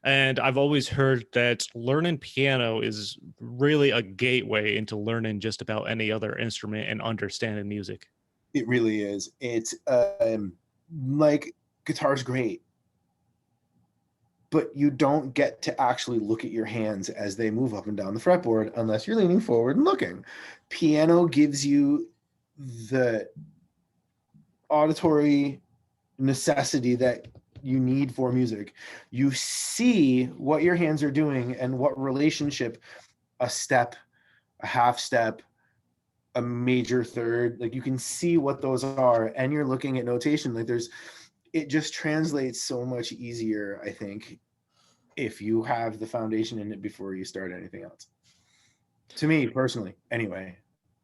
Speaker 1: and I've always heard that learning piano is really a gateway into learning just about any other instrument and understanding music.
Speaker 2: It really is. It's like guitar's great, but you don't get to actually look at your hands as they move up and down the fretboard unless you're leaning forward and looking. Piano gives you the auditory necessity that you need for music. You see what your hands are doing and what relationship a step, a half step, a major third, like you can see what those are, and you're looking at notation. Like it just translates so much easier, I think, if you have the foundation in it before you start anything else. To me personally, anyway.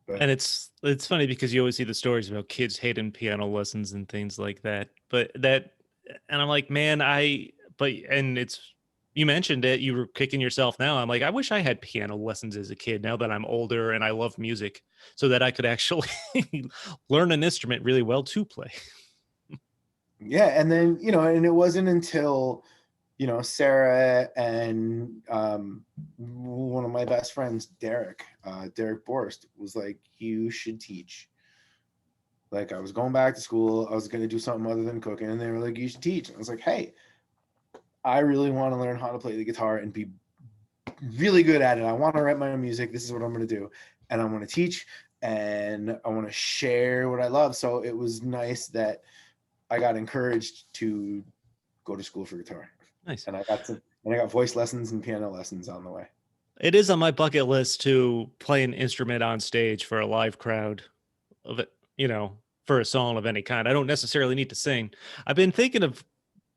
Speaker 2: But
Speaker 1: And it's funny because you always see the stories about kids hating piano lessons and things like that. And I'm like, man, and it's, you mentioned it, you were kicking yourself now. I'm like, I wish I had piano lessons as a kid now that I'm older and I love music so that I could actually learn an instrument really well to play.
Speaker 2: yeah, and then, and it wasn't until, Sarah and one of my best friends, Derek Borst, was like, you should teach. Like, I was going back to school, I was going to do something other than cooking, and they were like, you should teach. And I was like, hey, I really want to learn how to play the guitar and be really good at it. I want to write my own music. This is what I'm going to do. And I want to teach, and I want to share what I love. So it was nice that I got encouraged to go to school for guitar.
Speaker 1: Nice.
Speaker 2: And I got voice lessons and piano lessons on the way.
Speaker 1: It is on my bucket list to play an instrument on stage for a live crowd of it, for a song of any kind. I don't necessarily need to sing. I've been thinking of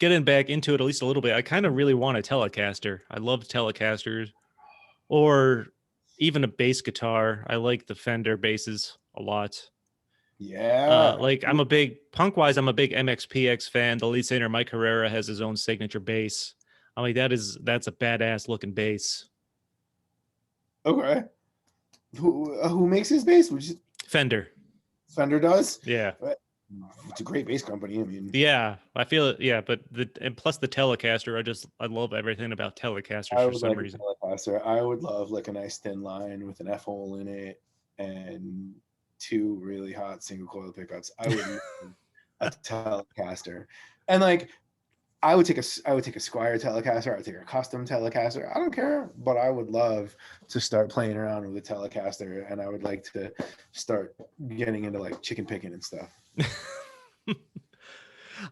Speaker 1: getting back into it at least a little bit. I kind of really want a Telecaster. I love Telecasters, or even a bass guitar. I like the Fender basses a lot.
Speaker 2: Yeah.
Speaker 1: Like I'm a big punk wise, I'm a big MXPX fan. The lead singer Mike Herrera has his own signature bass. I'm like, that's a badass looking bass.
Speaker 2: Okay. Who makes his bass?
Speaker 1: Fender.
Speaker 2: Fender does?
Speaker 1: Yeah.
Speaker 2: It's a great bass company. I mean,
Speaker 1: Yeah, I feel it. Yeah, but and plus the Telecaster, I love everything about Telecasters
Speaker 2: I
Speaker 1: for
Speaker 2: would
Speaker 1: some
Speaker 2: like
Speaker 1: reason.
Speaker 2: a Telecaster. I would love like a nice thin line with an F hole in it and two really hot single coil pickups. I would love a Telecaster. And like I would take a Squire Telecaster. I would take a custom Telecaster. I don't care, but I would love to start playing around with a Telecaster, and I would like to start getting into like chicken picking and stuff.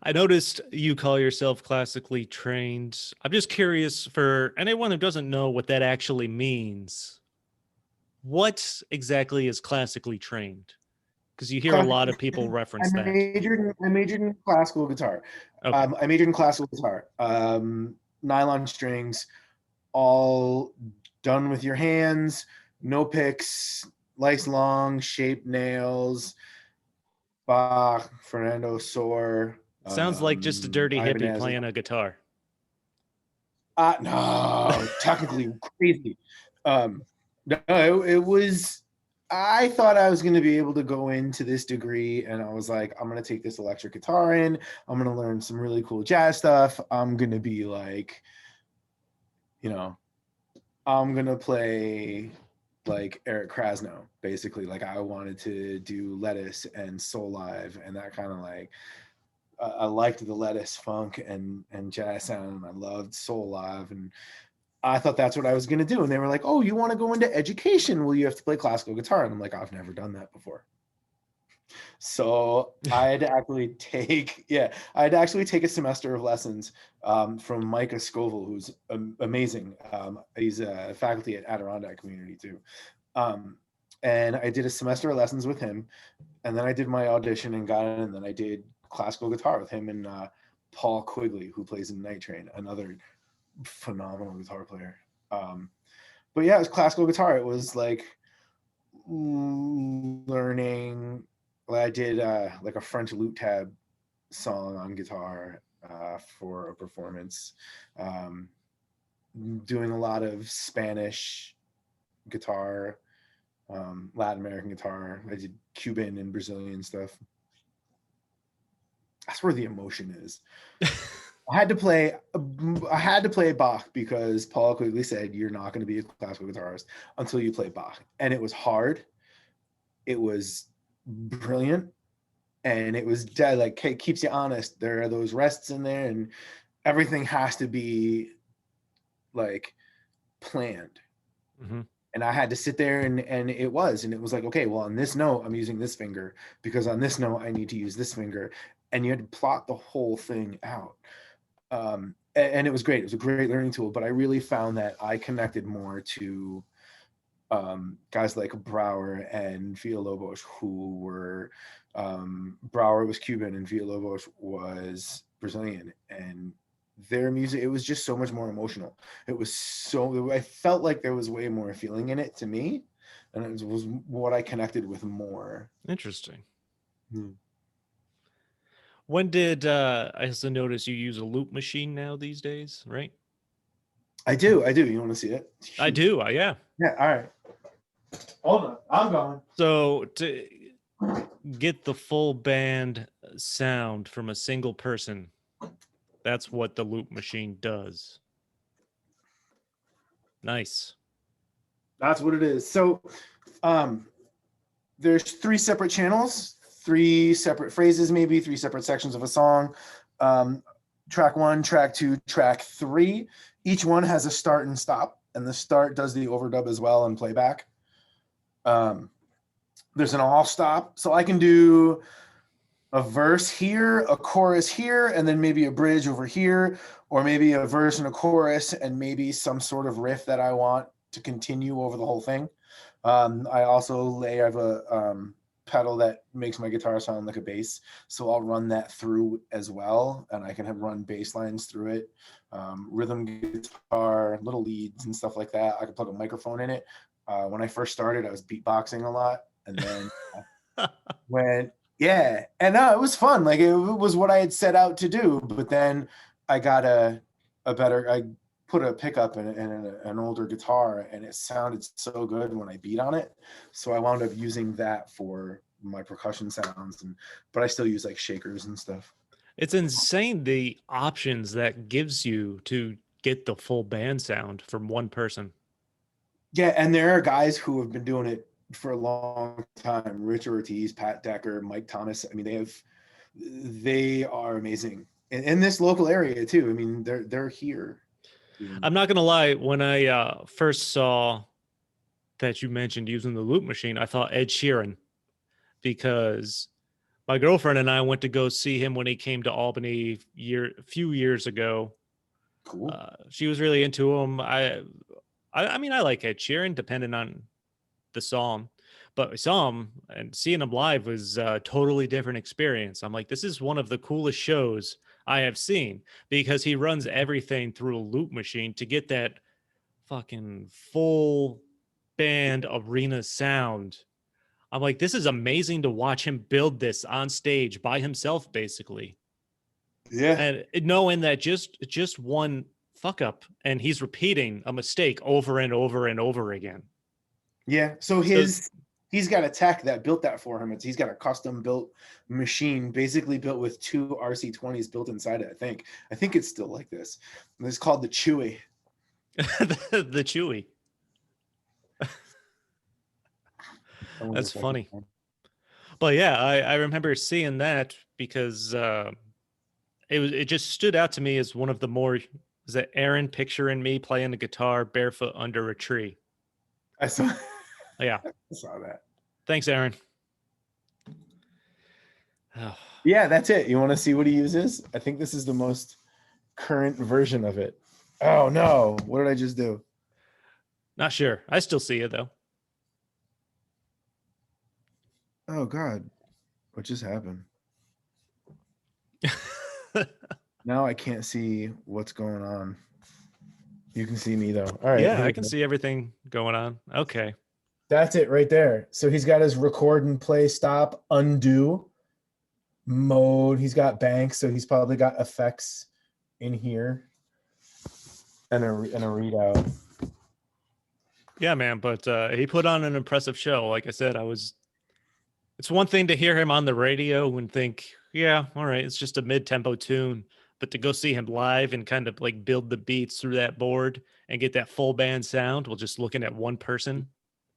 Speaker 1: I noticed you call yourself classically trained. I'm just curious for anyone who doesn't know what that actually means. What exactly is classically trained? Because you hear a lot of people reference that.
Speaker 2: I majored in classical guitar.
Speaker 1: Okay.
Speaker 2: I majored in classical guitar. Nylon strings, all done with your hands, no picks, nice long shaped nails. Bach, Fernando Sor,
Speaker 1: Sounds like just a dirty hippie
Speaker 2: Ibanez.
Speaker 1: playing a guitar.
Speaker 2: No, technically crazy. No, it was. I thought I was going to be able to go into this degree, and I was like, I'm going to take this electric guitar in. I'm going to learn some really cool jazz stuff. I'm going to be like, I'm going to play like Eric Krasno, basically. Like I wanted to do Lettuce and Soul Live and that kind of like. I liked the Lettuce funk and jazz sound, and I loved Soul Live, and I thought that's what I was going to do. And they were like, oh, you want to go into education? Well, you have to play classical guitar. And I'm like, I've never done that before. So I had to actually take a semester of lessons from Micah Scoville, who's amazing. He's a faculty at Adirondack Community too. And I did a semester of lessons with him. And then I did my audition and got in. And then I did classical guitar with him and Paul Quigley, who plays in Night Train, another phenomenal guitar player. But yeah, it was classical guitar. It was like learning. I did like a French lute tab song on guitar for a performance. Doing a lot of Spanish guitar. Latin American guitar. I did Cuban and Brazilian stuff. That's where the emotion is. I had to play Bach because Paul quickly said, you're not going to be a classical guitarist until you play Bach. And it was hard. It was brilliant. And it was dead. Like, it keeps you honest. There are those rests in there, and everything has to be like planned.
Speaker 1: Mm-hmm.
Speaker 2: And I had to sit there and it was like, okay, well, on this note, I'm using this finger because on this note, I need to use this finger. And you had to plot the whole thing out. And it was great. It was a great learning tool, but I really found that I connected more to guys like Brower and Villalobos, who were Brower was Cuban and Villalobos was Brazilian, and their music, it was just so much more emotional. I felt like there was way more feeling in it to me, and it was what I connected with more.
Speaker 1: Interesting. When did I also notice you use a loop machine now these days, right?
Speaker 2: I do. You want to see it?
Speaker 1: I do. Yeah.
Speaker 2: Yeah. All right. Hold on. I'm going.
Speaker 1: So to get the full band sound from a single person, that's what the loop machine does. Nice.
Speaker 2: That's what it is. So there's 3 separate channels, 3 separate phrases, maybe 3 separate sections of a song. Track 1, track 2, track 3. Each one has a start and stop, and the start does the overdub as well and playback. There's an all stop, so I can do a verse here, a chorus here, and then maybe a bridge over here, or maybe a verse and a chorus and maybe some sort of riff that I want to continue over the whole thing. I have a pedal that makes my guitar sound like a bass, so I'll run that through as well, and I can run bass lines through it, rhythm guitar, little leads and stuff like that. I can plug a microphone in it. When I first started, I was beatboxing a lot, and then it was fun. Like, it was what I had set out to do, but then I got I put a pickup in an older guitar, and it sounded so good when I beat on it. So I wound up using that for my percussion sounds, but I still use like shakers and stuff.
Speaker 1: It's insane the options that gives you to get the full band sound from one person.
Speaker 2: Yeah, and there are guys who have been doing it for a long time. Richard Ortiz, Pat Decker, Mike Thomas. I mean, they are amazing in this local area too. I mean, they're here.
Speaker 1: I'm not gonna lie, when I first saw that you mentioned using the loop machine, I thought Ed Sheeran, because my girlfriend and I went to go see him when he came to Albany a few years ago.
Speaker 2: Cool.
Speaker 1: She was really into him. I mean, I like Ed Sheeran, depending on the song, but I saw him, and seeing him live was a totally different experience. I'm like, this is one of the coolest shows I have seen, because he runs everything through a loop machine to get that fucking full band arena sound. I'm like, this is amazing to watch him build this on stage by himself, basically.
Speaker 2: Yeah.
Speaker 1: And knowing that just one fuck up and he's repeating a mistake over and over and over again.
Speaker 2: Yeah. So he's got a tech that built that for him. He's got a custom built machine, basically built with 2 RC20s built inside it. I think it's still like this. It's called the Chewy.
Speaker 1: The Chewy. That's funny. But yeah, I remember seeing that because it just stood out to me as one of the more, is that Aaron picturing me playing the guitar barefoot under a tree.
Speaker 2: I saw.
Speaker 1: Yeah,
Speaker 2: I saw that.
Speaker 1: Thanks, Aaron.
Speaker 2: Oh. Yeah, that's it. You want to see what he uses? I think this is the most current version of it. Oh no! What did I just do?
Speaker 1: Not sure. I still see it though.
Speaker 2: Oh God, what just happened? Now I can't see what's going on. You can see me though. All right.
Speaker 1: Yeah, I can see everything going on. Okay.
Speaker 2: That's it right there. So he's got his record and play, stop, undo mode. He's got banks, so he's probably got effects in here and a readout.
Speaker 1: Yeah, man. But he put on an impressive show. Like I said, it's one thing to hear him on the radio and think, yeah, all right, it's just a mid-tempo tune. But to go see him live and kind of like build the beats through that board and get that full band sound while just looking at one person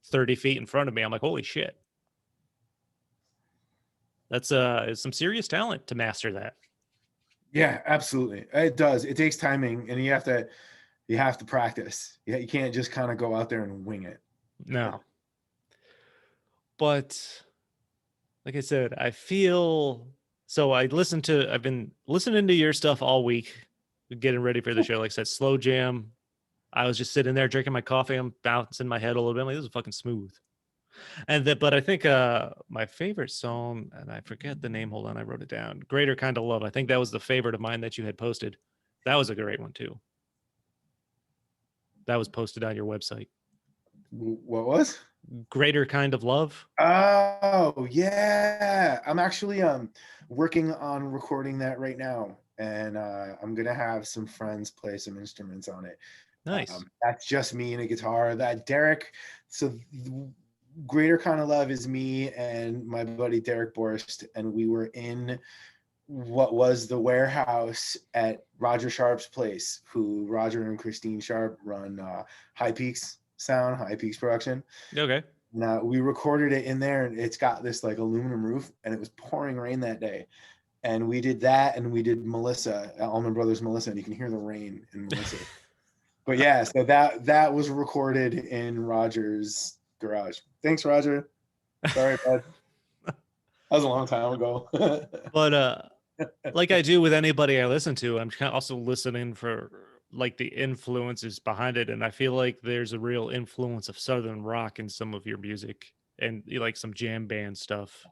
Speaker 1: 30 feet in front of me, I'm like, holy shit. That's some serious talent to master that.
Speaker 2: Yeah, absolutely. It does. It takes timing, and you have to practice. Yeah, you can't just kind of go out there and wing it.
Speaker 1: No. But like I said, I feel so I've been listening to your stuff all week, getting ready for the show. Like I said, slow jam. I was just sitting there drinking my coffee. I'm bouncing my head a little bit. I'm like, this is fucking smooth. But I think my favorite song, and I forget the name. Hold on, I wrote it down. Greater Kind of Love. I think that was the favorite of mine that you had posted. That was a great one too. That was posted on your website.
Speaker 2: What was?
Speaker 1: Greater Kind of Love.
Speaker 2: Oh yeah, I'm actually working on recording that right now, and I'm gonna have some friends play some instruments on it.
Speaker 1: Nice.
Speaker 2: That's just me and a guitar. That Derek. So Greater Kind of Love is me and my buddy Derek Borst, and we were in what was the warehouse at Roger Sharp's place, who Roger and Christine Sharp run High Peaks Sound, High Peaks Production.
Speaker 1: Okay.
Speaker 2: Now we recorded it in there, and it's got this like aluminum roof, and it was pouring rain that day. And we did that, and we did Melissa, Allman Brothers Melissa, and you can hear the rain in Melissa. But yeah, so that was recorded in Roger's garage. Thanks, Roger. Sorry, bud. That was a long time ago.
Speaker 1: But like I do with anybody I listen to, I'm kind of also listening for like the influences behind it, and I feel like there's a real influence of southern rock in some of your music and like some jam band stuff.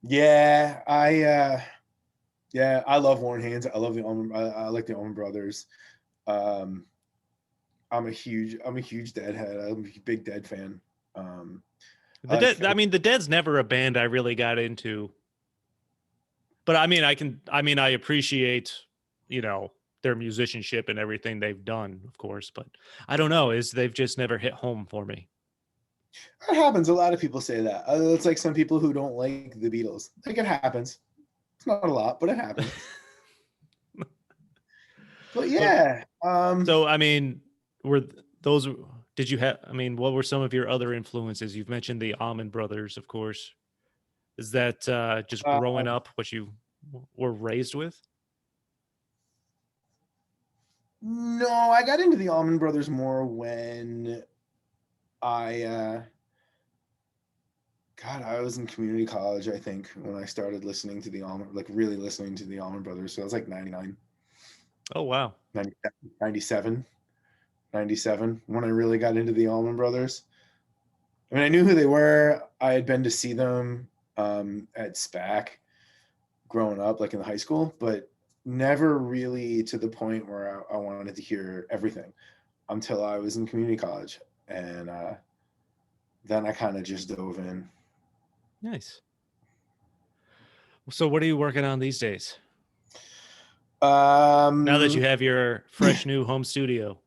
Speaker 2: Yeah, I love Warren Haynes. I love the Allman. I like the Allman Brothers. Um, I'm a huge Deadhead. I'm a big Dead fan. I
Speaker 1: The
Speaker 2: like
Speaker 1: Dead, I mean, the Dead's never a band I really got into, but I mean, I appreciate, you know, their musicianship and everything they've done, of course, but I don't know, is they've just never hit home for me.
Speaker 2: It happens. A lot of people say that. It's like some people who don't like the Beatles. Like it happens. It's not a lot, but it happens. But
Speaker 1: But
Speaker 2: yeah,
Speaker 1: so, I mean, were those, did you have, I mean, what were some of your other influences? You've mentioned the Almond Brothers, of course. Is that just
Speaker 2: uh,
Speaker 1: growing up what you were raised with?
Speaker 2: no, I got into the Allman Brothers more when I God, I was in community college, I think, when I started listening to the Allman, like really listening to the Allman Brothers. So I was like 99,
Speaker 1: Oh, wow.
Speaker 2: 97, 97 when I really got into the Allman Brothers. I mean, I knew who they were. I had been to see them at SPAC growing up, like in the high school, but never really to the point where I wanted to hear everything until I was in community college. And then I kind of just dove in.
Speaker 1: Nice. So, what are you working on these days? Now that you
Speaker 2: Um,
Speaker 1: have your fresh new home studio.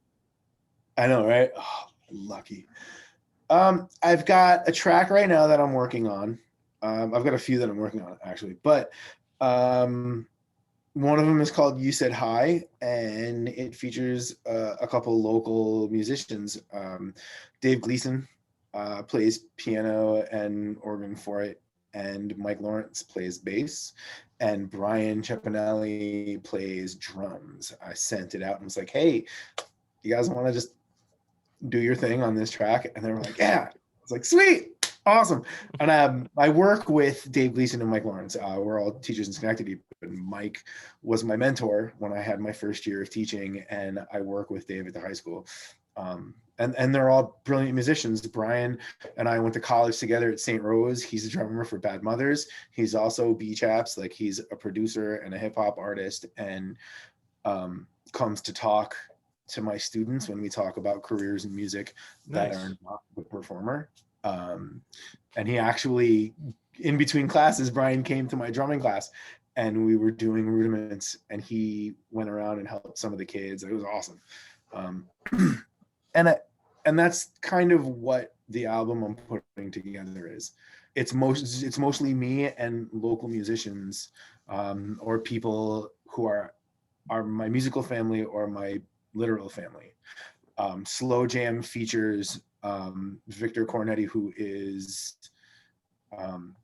Speaker 2: I know, right? Oh, lucky. I've got a track right now that I'm working on. I've got a few that I'm working on actually, but um, one of them is called "You Said Hi," and it features a couple local musicians. Dave Gleason plays piano and organ for it, and Mike Lawrence plays bass, and Brian Cepinelli plays drums. I sent it out and was like, "Hey, you guys want to just do your thing on this track?" And they were like, "Yeah." I was like, "Sweet, awesome." And I work with Dave Gleason and Mike Lawrence. We're all teachers in Schenectady, but Mike was my mentor when I had my first year of teaching, and I work with Dave at the high school. And they're all brilliant musicians. Brian and I went to college together at St. Rose. He's a drummer for Bad Mothers. He's also B-Chaps, like he's a producer and a hip hop artist, and comes to talk to my students when we talk about careers in music that
Speaker 1: Nice.
Speaker 2: are not the performer. And he actually, in between classes, Brian came to my drumming class and we were doing rudiments, and he went around and helped some of the kids. It was awesome. And and that's kind of what the album I'm putting together is. It's mostly me and local musicians, or people who are my musical family or my literal family. Slow Jam features Victor Cornetti, who is um,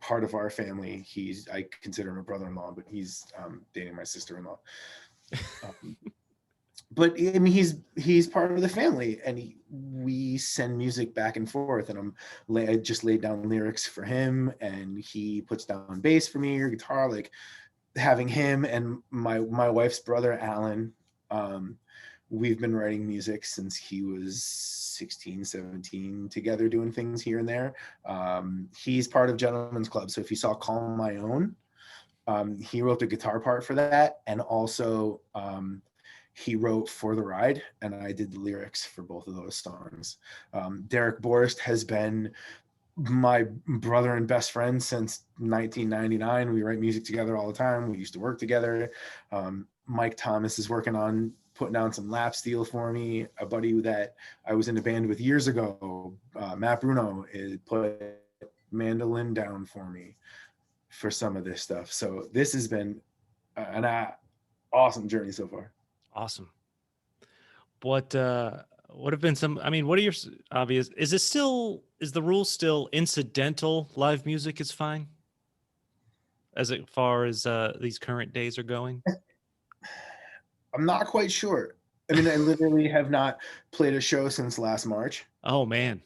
Speaker 2: part of our family. I consider him a brother-in-law, but he's dating my sister-in-law. But I mean, he's part of the family, and we send music back and forth. And I just laid down lyrics for him, and he puts down bass for me or guitar. Like having him and my wife's brother Alan, we've been writing music since he was 16, 17, together doing things here and there. He's part of Gentleman's Club, so if you saw Call My Own, he wrote the guitar part for that, and also he wrote For the Ride, and I did the lyrics for both of those songs. Derek Borst has been my brother and best friend since 1999. We write music together all the time. We used to work together. Mike Thomas is working on putting down some lap steel for me. A buddy that I was in a band with years ago, Matt Bruno, put mandolin down for me for some of this stuff. So this has been an awesome journey so far.
Speaker 1: Awesome. What have been some, I mean, what are your obvious, is the rule still incidental live music is fine as far as these current days are going?
Speaker 2: I'm not quite sure. I mean, I literally have not played a show since last March.
Speaker 1: Oh man.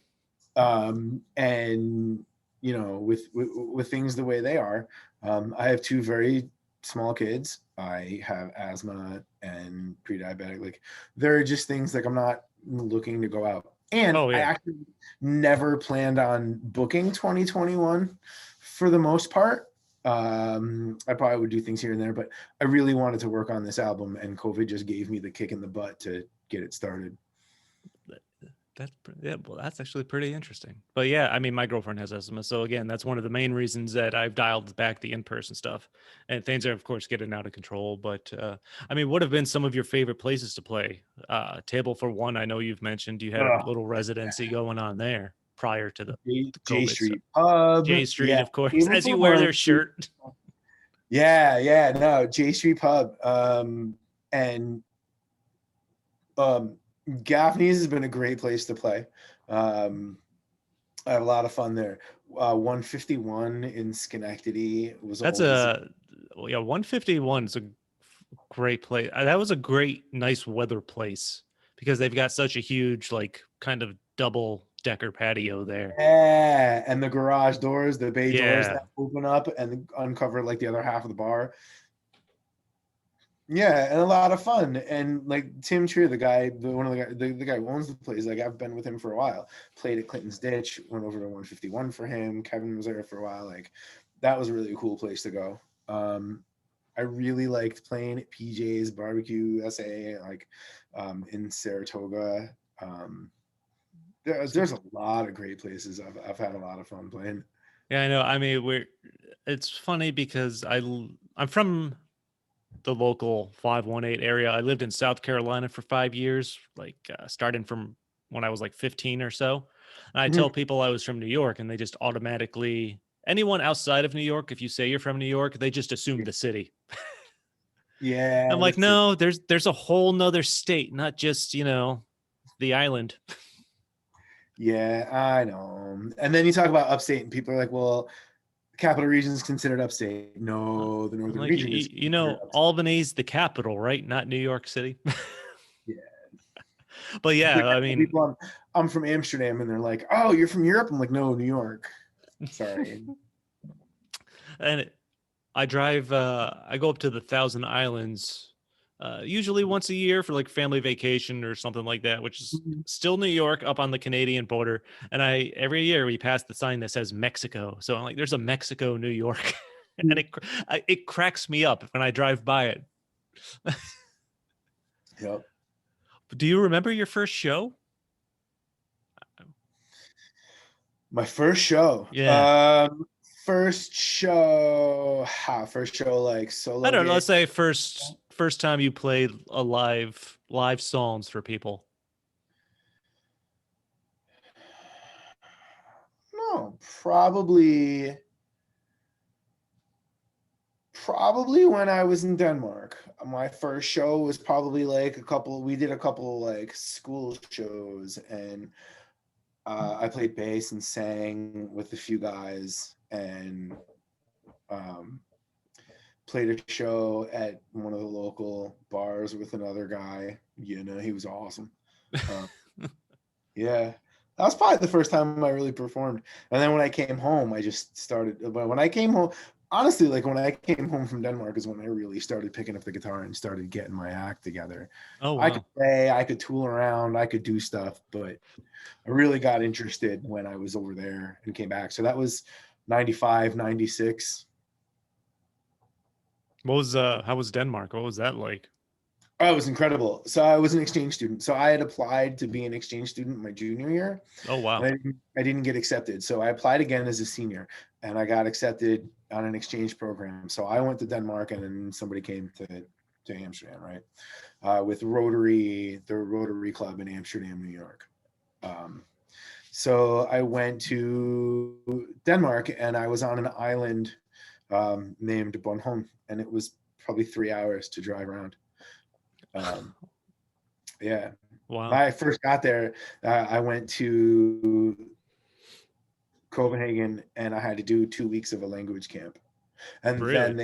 Speaker 2: And you know, with things the way they are, I have two very small kids. I have asthma and pre-diabetic. Like, there are just things like I'm not looking to go out. And I actually never planned on booking 2021 for the most part. I probably would do things here and there, but I really wanted to work on this album, and COVID just gave me the kick in the butt to get it started.
Speaker 1: That's actually pretty interesting. But yeah, I mean, my girlfriend has asthma, so again, that's one of the main reasons that I've dialed back the in-person stuff. And things are, of course, getting out of control. But I mean, what have been some of your favorite places to play? Table for One, I know you've mentioned you had a little residency going on there prior to the
Speaker 2: J
Speaker 1: COVID
Speaker 2: Street
Speaker 1: stuff.
Speaker 2: Pub.
Speaker 1: J Street,
Speaker 2: Yeah.
Speaker 1: of course, as you wear their shirt.
Speaker 2: Yeah, no, J Street Pub. And Gaffney's has been a great place to play. I have a lot of fun there. 151 in Schenectady was
Speaker 1: That's
Speaker 2: always
Speaker 1: 151 is a great place. That was a great, nice weather place because they've got such a huge, like, kind of double decker patio there.
Speaker 2: Yeah, and the garage doors, the bay doors
Speaker 1: Yeah.
Speaker 2: that open up and uncover like the other half of the bar. Yeah, and a lot of fun. And like Tim Trier, the guy who owns the place, like I've been with him for a while. Played at Clinton's Ditch, went over to 151 for him. Kevin was there for a while. Like that was a really cool place to go. I really liked playing at PJ's Barbecue SA, like in Saratoga. There's a lot of great places I've had a lot of fun playing.
Speaker 1: Yeah, I know. I mean, it's funny because I'm from the local 518 area. I lived in South Carolina for 5 years, like starting from when I was like 15 or so. And I tell people I was from New York, and they just automatically, anyone outside of New York, if you say you're from New York, they just assume the city.
Speaker 2: Yeah.
Speaker 1: I'm like, no, there's a whole nother state, not just, the island.
Speaker 2: Yeah, I know. And then you talk about upstate, and people are like, well, Capital Region is considered upstate. No, the Northern Region is.
Speaker 1: Albany's the capital, right? Not New York City.
Speaker 2: Yeah.
Speaker 1: But yeah, I mean,
Speaker 2: I'm from Amsterdam, and they're like, "Oh, you're from Europe." I'm like, "No, New York." Sorry.
Speaker 1: And I drive. I go up to the Thousand Islands, usually once a year for like family vacation or something like that, which is still New York, up on the Canadian border. And every year we pass the sign that says Mexico. So I'm like, "There's a Mexico, New York," and it cracks me up when I drive by it.
Speaker 2: Yep.
Speaker 1: Do you remember your first show?
Speaker 2: My first show.
Speaker 1: Yeah.
Speaker 2: First show. First show like solo.
Speaker 1: I don't know. Let's say first time you played a live songs for people.
Speaker 2: Probably when I was in Denmark. My first show was probably like we did a couple like school shows, and I played bass and sang with a few guys, and played a show at one of the local bars with another guy. He was awesome. Yeah, that was probably the first time I really performed. And then when I came home, I just started. But when I came home, honestly, like when I came home from Denmark is when I really started picking up the guitar and started getting my act together.
Speaker 1: Oh,
Speaker 2: I could
Speaker 1: wow.
Speaker 2: play, I could tool around, I could do stuff, but I really got interested when I was over there and came back. So that was 95, 96.
Speaker 1: How was Denmark? What was that like?
Speaker 2: Oh, it was incredible. So I was an exchange student. So I had applied to be an exchange student my junior year,
Speaker 1: Oh, wow.
Speaker 2: and I didn't get accepted. So I applied again as a senior, and I got accepted on an exchange program. So I went to Denmark, and then somebody came to Amsterdam, right? With the Rotary Club in Amsterdam, New York. So I went to Denmark, and I was on an island named Bornholm, and it was probably 3 hours to drive around. Yeah.
Speaker 1: Wow.
Speaker 2: When I first got there, I went to Copenhagen, and I had to do 2 weeks of a language camp, and
Speaker 1: Really?
Speaker 2: then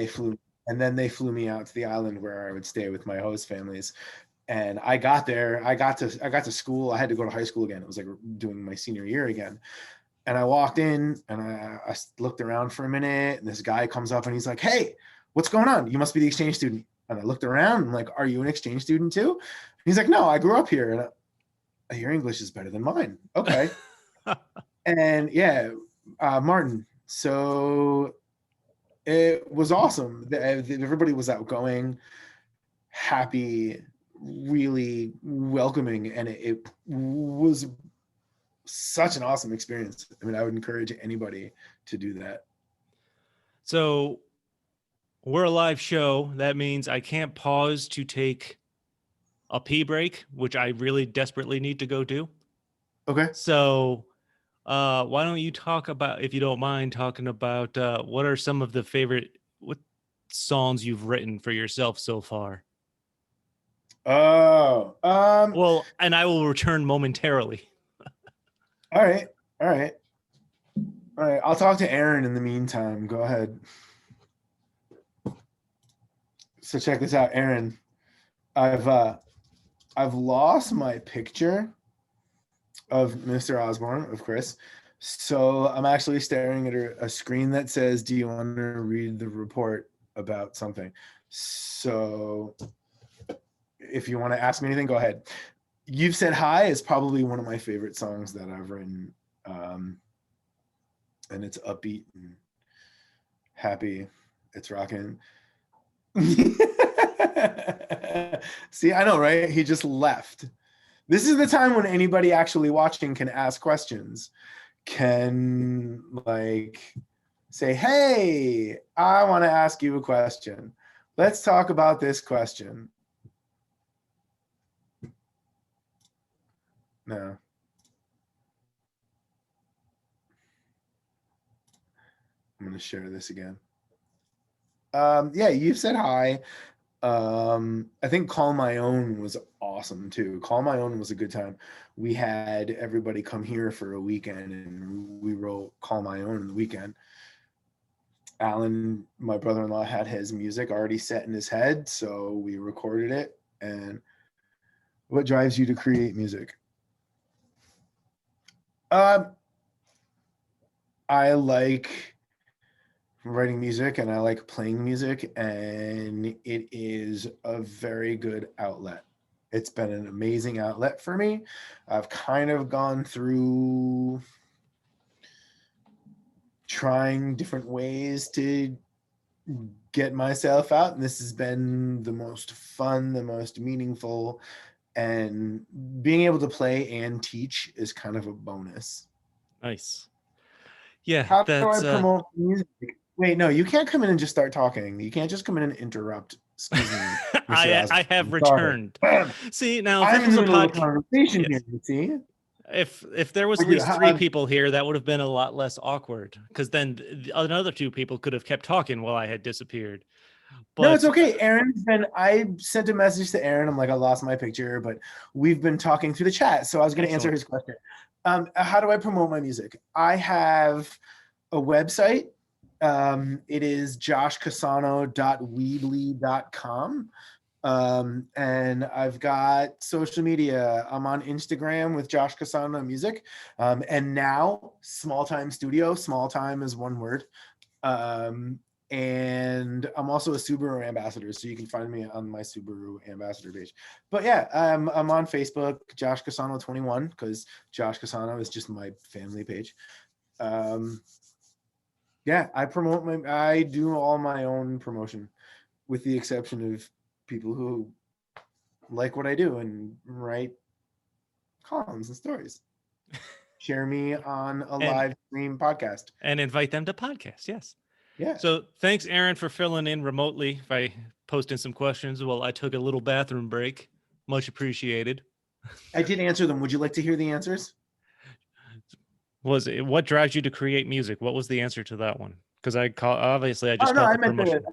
Speaker 2: they flew me out to the island where I would stay with my host families. And I got there, I got to school. I had to go to high school again. It was like doing my senior year again. And I walked in, and I looked around for a minute, and this guy comes up and he's like, "Hey, what's going on? You must be the exchange student." And I looked around, and I'm like, "Are you an exchange student too?" And he's like, "No, I grew up here." And your English is better than mine. Okay. And yeah, Martin. So it was awesome. Everybody was outgoing, happy, really welcoming, and it was such an awesome experience. I mean, I would encourage anybody to do that.
Speaker 1: So we're a live show. That means I can't pause to take a pee break, which I really desperately need to go do.
Speaker 2: Okay.
Speaker 1: So why don't you talk about, if you don't mind, talking about what are some of the what songs you've written for yourself so far?
Speaker 2: Oh,
Speaker 1: Well, and I will return momentarily.
Speaker 2: all right. All right. All right. I'll talk to Aaron in the meantime. Go ahead. So check this out, Aaron. I've lost my picture of Mr. Osborne, of Chris. So I'm actually staring at a screen that says, "Do you want to read the report about something?" So if you want to ask me anything, go ahead. "You've Said Hi" is probably one of my favorite songs that I've written. And it's upbeat and happy. It's rocking. See, I know, right? He just left. This is the time when anybody actually watching can ask questions, can like say, "Hey, I want to ask you a question. Let's talk about this question." No. I'm going to share this again. Yeah, You've Said Hi. I think Call My Own was awesome too. Call My Own was a good time. We had everybody come here for a weekend, and we wrote Call My Own in the weekend. Alan, my brother-in-law, had his music already set in his head, so we recorded it. And what drives you to create music? I like writing music, and I like playing music, and it is a very good outlet. It's been an amazing outlet for me. I've kind of gone through trying different ways to get myself out, and this has been the most fun, the most meaningful, and being able to play and teach is kind of a bonus.
Speaker 1: Nice. Yeah,
Speaker 2: How do I
Speaker 1: that's
Speaker 2: promote music? Wait, no, you can't come in and just start talking. You can't just come in and interrupt. Excuse me, Mr.
Speaker 1: I have
Speaker 2: Osborne. Sorry.
Speaker 1: returned. See, now if
Speaker 2: I'm
Speaker 1: this
Speaker 2: in
Speaker 1: was
Speaker 2: the
Speaker 1: a
Speaker 2: middle of a
Speaker 1: podcast,
Speaker 2: conversation here,
Speaker 1: yes.
Speaker 2: you see?
Speaker 1: If there was
Speaker 2: I
Speaker 1: at
Speaker 2: do.
Speaker 1: least three people here, that would have been a lot less awkward, because then another two people could have kept talking while I had disappeared.
Speaker 2: No, it's
Speaker 1: But
Speaker 2: okay. Aaron's been. I sent a message to Aaron. I'm like, I lost my picture, but we've been talking through the chat, so I was going to answer
Speaker 1: excellent.
Speaker 2: his question. How do I promote my music? I have a website. It is joshcasano.weebly.com. And I've got social media. I'm on Instagram with Josh Casano Music. And now Small Time Studio. Small Time is one word. And I'm also a Subaru ambassador, so you can find me on my Subaru ambassador page. But yeah, I'm on Facebook, Josh Casano 21, because Josh Casano is just my family page. Yeah, I do all my own promotion, with the exception of people who like what I do and write columns and stories. Share me on a live stream podcast
Speaker 1: and invite them to podcasts. Yes.
Speaker 2: Yeah.
Speaker 1: So thanks, Aaron, for filling in remotely by posting some questions while I took a little bathroom break. Much appreciated.
Speaker 2: I did answer them. Would you like to hear the answers?
Speaker 1: Was it what drives you to create music? What was the answer to that one? Because obviously I just
Speaker 2: No,
Speaker 1: got
Speaker 2: I
Speaker 1: the
Speaker 2: meant
Speaker 1: promotion.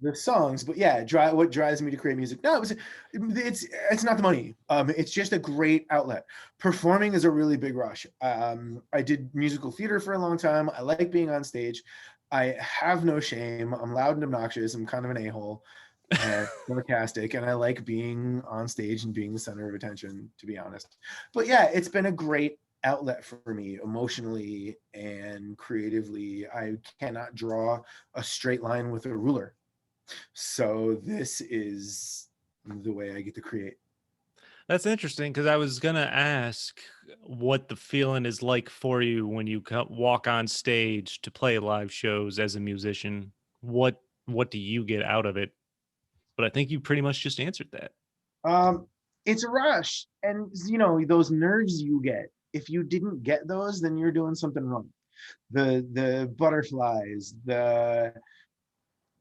Speaker 2: the songs, but yeah, what drives me to create music? No, it's not the money. It's just a great outlet. Performing is a really big rush. I did musical theater for a long time. I like being on stage. I have no shame. I'm loud and obnoxious. I'm kind of an a-hole and sarcastic, and I like being on stage and being the center of attention, to be honest. But yeah, it's been a great outlet for me emotionally and creatively. I cannot draw a straight line with a ruler. So this is the way I get to create.
Speaker 1: That's interesting, because I was going to ask what the feeling is like for you when you walk on stage to play live shows as a musician. What do you get out of it? But I think you pretty much just answered that.
Speaker 2: It's a rush, and you know those nerves you get. If you didn't get those, then you're doing something wrong. The butterflies, the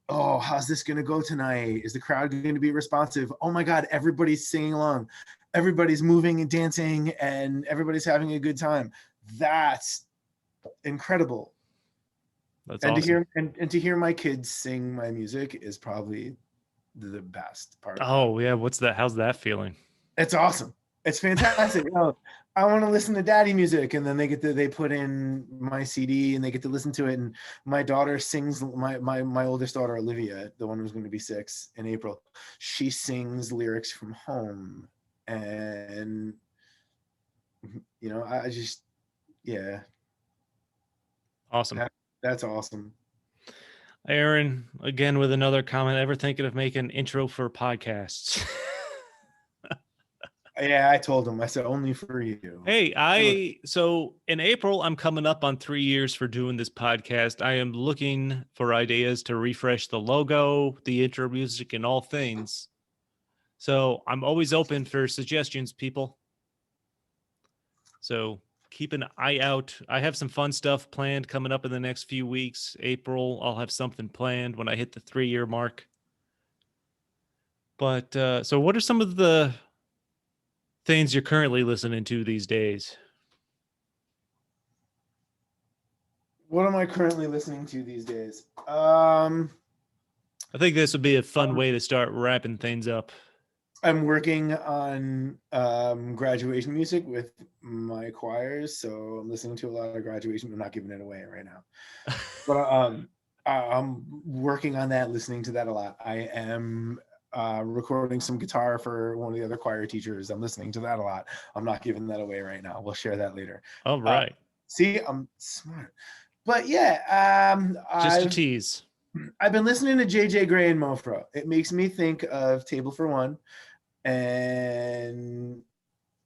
Speaker 2: oh, how's this going to go tonight? Is the crowd going to be responsive? Oh my God, everybody's singing along. Everybody's moving and dancing and everybody's having a good time. That's incredible.
Speaker 1: That's
Speaker 2: And
Speaker 1: awesome.
Speaker 2: to hear my kids sing my music is probably the best part about it.
Speaker 1: Oh yeah, what's that? How's that feeling?
Speaker 2: It's awesome. It's fantastic. You know, I want to listen to daddy music, and then they put in my CD and they get to listen to it. And my daughter sings, my oldest daughter Olivia, the one who's going to be 6 in April, she sings lyrics from home, and you know, I just yeah,
Speaker 1: Awesome.
Speaker 2: that's awesome.
Speaker 1: Aaron, again with another comment. Ever thinking of making an intro for podcasts?
Speaker 2: Yeah, I told him. I said only for you.
Speaker 1: Hey, so in April, I'm coming up on 3 years for doing this podcast. I am looking for ideas to refresh the logo, the intro music, and all things. So I'm always open for suggestions, people. So keep an eye out. I have some fun stuff planned coming up in the next few weeks. April, I'll have something planned when I hit the 3-year mark. But so what are some of the things you're currently listening to these days?
Speaker 2: What am I currently listening to these days?
Speaker 1: I think this would be a fun way to start wrapping things up.
Speaker 2: I'm working on graduation music with my choirs, so I'm listening to a lot of graduation. I'm not giving it away right now, but I'm working on that, listening to that a lot. I am recording some guitar for one of the other choir teachers. I'm listening to that a lot. I'm not giving that away right now. We'll share that later.
Speaker 1: All right.
Speaker 2: See, I'm smart. But yeah,
Speaker 1: Just a tease.
Speaker 2: I've been listening to JJ Grey and Mofro. It makes me think of Table for One and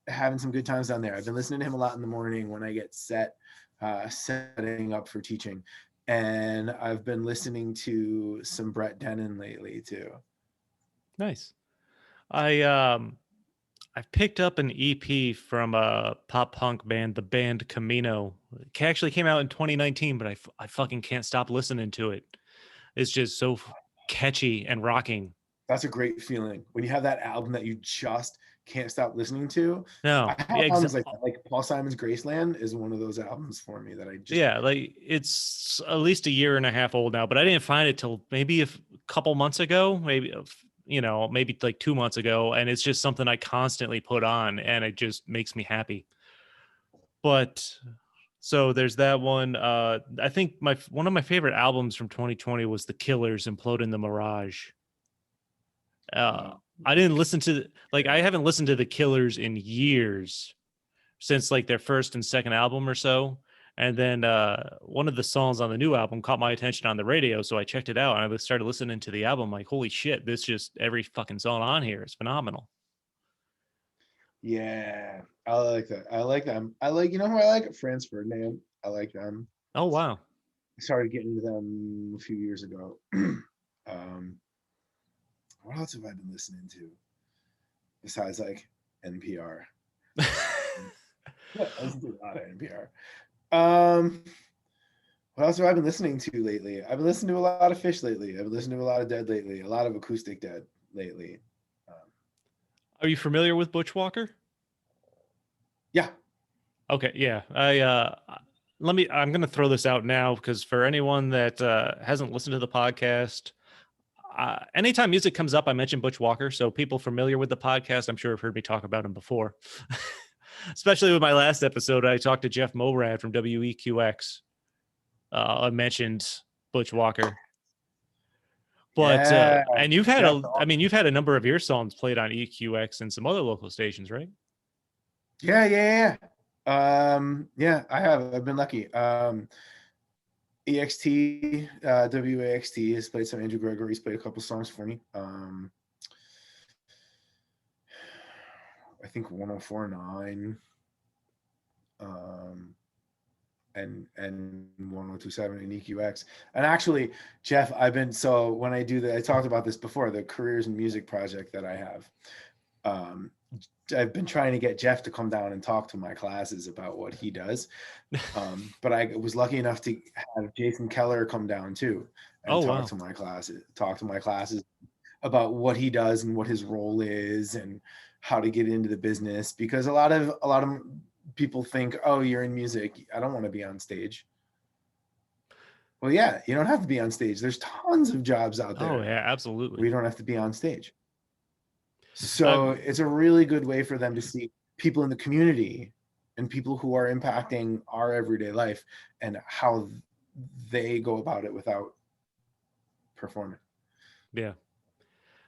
Speaker 2: having some good times down there. I've been listening to him a lot in the morning when I get setting up for teaching. And I've been listening to some Brett Dennen lately too.
Speaker 1: Nice. I've picked up an EP from a pop punk band, the band Camino. It actually came out in 2019, but I fucking can't stop listening to it. It's just so catchy and rocking.
Speaker 2: That's a great feeling when you have that album that you just can't stop listening to.
Speaker 1: No,
Speaker 2: I have
Speaker 1: yeah,
Speaker 2: albums like that. Like Paul Simon's Graceland is one of those albums for me that I just
Speaker 1: yeah, like it's at least a year and a half old now, but I didn't find it till maybe a couple months ago, maybe maybe like 2 months ago, and it's just something I constantly put on, and it just makes me happy. But so there's that one. I think one of my favorite albums from 2020 was The Killers, Implode in the Mirage. Uh,
Speaker 2: uh,
Speaker 1: I didn't listen to like I haven't listened to The Killers in years, since like their first and second album or so. And then one of the songs on the new album caught my attention on the radio, so I checked it out and I started listening to the album. Like, holy shit, this just every fucking song on here is phenomenal.
Speaker 2: yeah, I like that. I like them. I like, you know who I like? Franz Ferdinand. I like them.
Speaker 1: Oh wow.
Speaker 2: I started getting into them a few years ago. um, what else have I been listening to besides like NPR? I listen to a lot of NPR. What else have I been listening to lately? I've been listening to a lot of Fish lately. I've been listening to a lot of Dead lately. A lot of acoustic Dead lately. Um,
Speaker 1: Are you familiar with Butchwalker?
Speaker 2: yeah.
Speaker 1: Okay, yeah. I'm going to throw this out now because for anyone that hasn't listened to the podcast, anytime music comes up, I mention Butch Walker. So people familiar with the podcast, I'm sure have heard me talk about him before. Especially with my last episode, I talked to Jeff Morad from WEQX. I mentioned Butch Walker, but
Speaker 2: Yeah.
Speaker 1: and you've had
Speaker 2: Jeff,
Speaker 1: you've had a number of your songs played on EQX and some other local stations, right?
Speaker 2: yeah. Yeah, I have. I've been lucky. EXT, WAXT has played some Andrew Gregory's played a couple songs for me. I think 1049 and 1027 in EQX. And actually, Jeff, when I do that, I talked about this before, the Careers in Music project that I have. I've been trying to get Jeff to come down and talk to my classes about what he does. But I was lucky enough to have Jason Keller come down too and
Speaker 1: Oh
Speaker 2: talk
Speaker 1: wow.
Speaker 2: to my classes about what he does and what his role is and how to get into the business, because a lot of people think, oh, you're in music, I don't want to be on stage. Well, yeah, you don't have to be on stage. There's tons of jobs out there
Speaker 1: Oh yeah,
Speaker 2: where
Speaker 1: absolutely.
Speaker 2: you don't have to be on stage. So it's a really good way for them to see people in the community and people who are impacting our everyday life and how they go about it without performing.
Speaker 1: Yeah.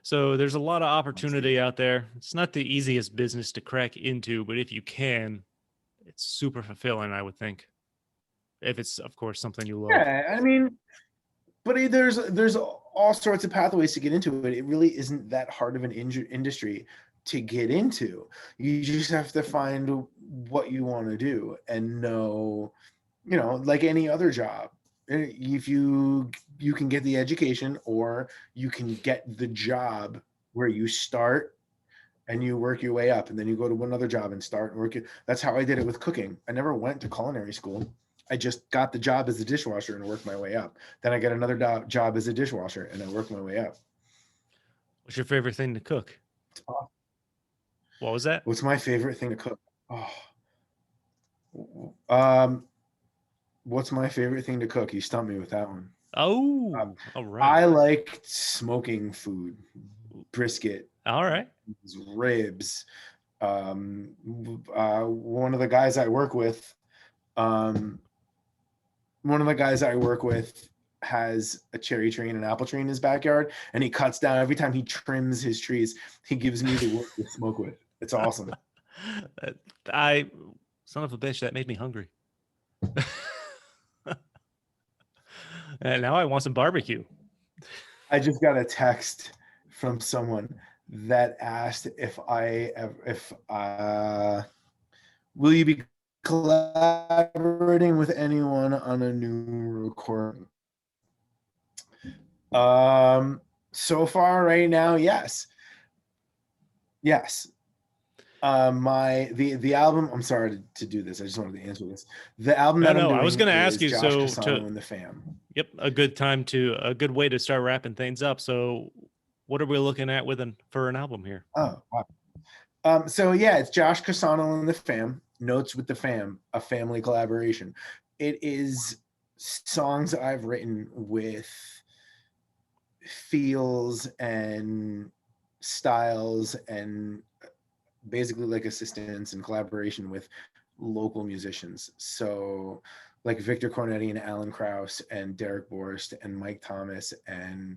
Speaker 1: So there's a lot of opportunity out there. It's not the easiest business to crack into, but if you can, it's super fulfilling, I would think. If it's, of course, something you love.
Speaker 2: Yeah, I mean, but there's all sorts of pathways to get into it. It really isn't that hard of an industry to get into. You just have to find what you want to do and know, like any other job. If you can get the education, or you can get the job where you start and you work your way up, and then you go to another job and start and work. That's how I did it with cooking. I never went to culinary school. I just got the job as a dishwasher and worked my way up. Then I got another job as a dishwasher and I worked my way up.
Speaker 1: What's your favorite thing to cook? What was that?
Speaker 2: What's my favorite thing to cook? What's my favorite thing to cook? You stumped me with that one.
Speaker 1: Oh, all right.
Speaker 2: I like smoking food, brisket,
Speaker 1: All right.
Speaker 2: ribs. One of the guys I work with, has a cherry tree and an apple tree in his backyard, and he cuts down every time he trims his trees. He gives me the wood to smoke with. It's awesome.
Speaker 1: Son of a bitch, that made me hungry. And now I want some barbecue.
Speaker 2: I just got a text from someone that asked if will you be collaborating with anyone on a new recording? So far right now, yes. The album, I'm sorry to do this, I just wanted to answer this. The album that I'm doing,
Speaker 1: I was going to ask you,
Speaker 2: Josh Casano and the Fam.
Speaker 1: Yep, a good way to start wrapping things up. So what are we looking at for an album here?
Speaker 2: Oh, So yeah, it's Josh Casano and the Fam. Notes with the Fam, a family collaboration. It is songs I've written with feels and styles and basically like assistance and collaboration with local musicians. So like Victor Cornetti and Alan Krauss and Derek Borst and Mike Thomas and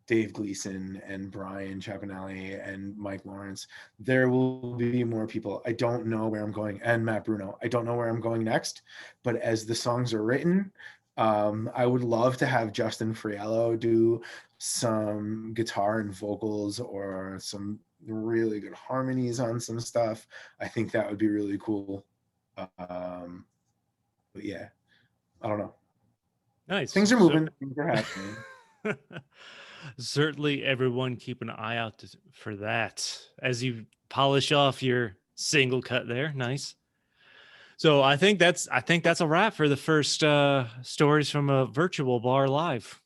Speaker 2: Dave Gleason and Brian Chapanelli and Mike Lawrence. There will be more people. I don't know where I'm going, and Matt Bruno. I don't know where I'm going next, but as the songs are written, I would love to have Justin Friello do some guitar and vocals or some really good harmonies on some stuff. I think that would be really cool. But yeah, I don't know.
Speaker 1: Nice.
Speaker 2: Things are moving. Things are happening.
Speaker 1: Certainly, everyone keep an eye out for that as you polish off your single cut there. Nice. So I think that's a wrap for the first stories from a virtual bar live.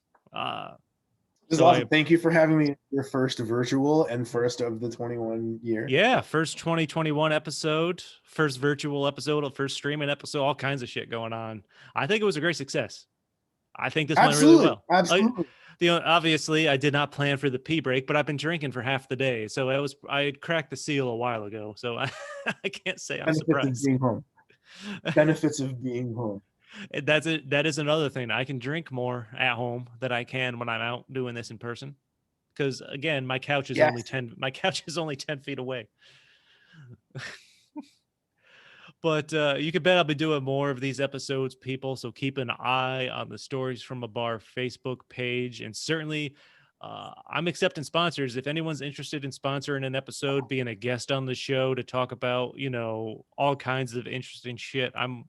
Speaker 2: This is
Speaker 1: So
Speaker 2: awesome. Thank you for having me. Your first virtual and first of the 21 year.
Speaker 1: Yeah, first 2021 episode, first virtual episode, first streaming episode, all kinds of shit going on. I think it was a great success. I think this went really well.
Speaker 2: Absolutely.
Speaker 1: Obviously, I did not plan for the pee break, but I've been drinking for half the day, so I had cracked the seal a while ago. So I can't say I'm surprised.
Speaker 2: Benefits of being home. Benefits of being home.
Speaker 1: That's it. That is another thing. I can drink more at home than I can when I'm out doing this in person. Because again, my couch is only 10 feet away. But you can bet I'll be doing more of these episodes, people. So keep an eye on the Stories from a Bar Facebook page. And certainly, I'm accepting sponsors. If anyone's interested in sponsoring an episode, being a guest on the show to talk about, all kinds of interesting shit, I'm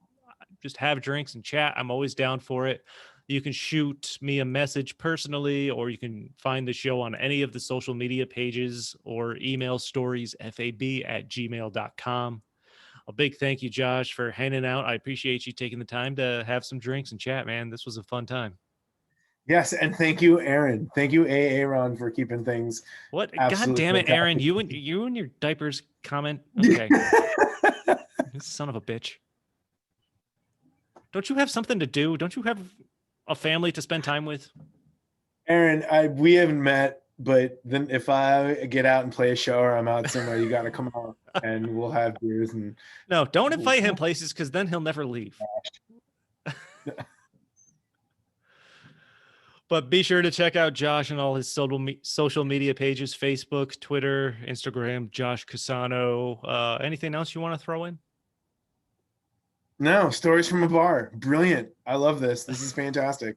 Speaker 1: just have drinks and chat. I'm always down for it. You can shoot me a message personally, or you can find the show on any of the social media pages or email storiesfab@gmail.com. A big thank you, Josh, for hanging out. I appreciate you taking the time to have some drinks and chat, man. This was a fun time.
Speaker 2: Yes, and thank you, Aaron. Thank you, Aaron, for keeping things.
Speaker 1: What? God damn it, Aaron! You and your diapers comment. Okay, son of a bitch. Don't you have something to do? Don't you have a family to spend time with?
Speaker 2: Aaron, we haven't met, but then if I get out and play a show or I'm out somewhere, you got to come out and we'll have beers. And
Speaker 1: no, don't invite him places because then he'll never leave. But be sure to check out Josh and all his social media pages: Facebook, Twitter, Instagram. Josh Casano. Anything else you want to throw in?
Speaker 2: No, Stories from a Bar. Brilliant. I love this. This is fantastic.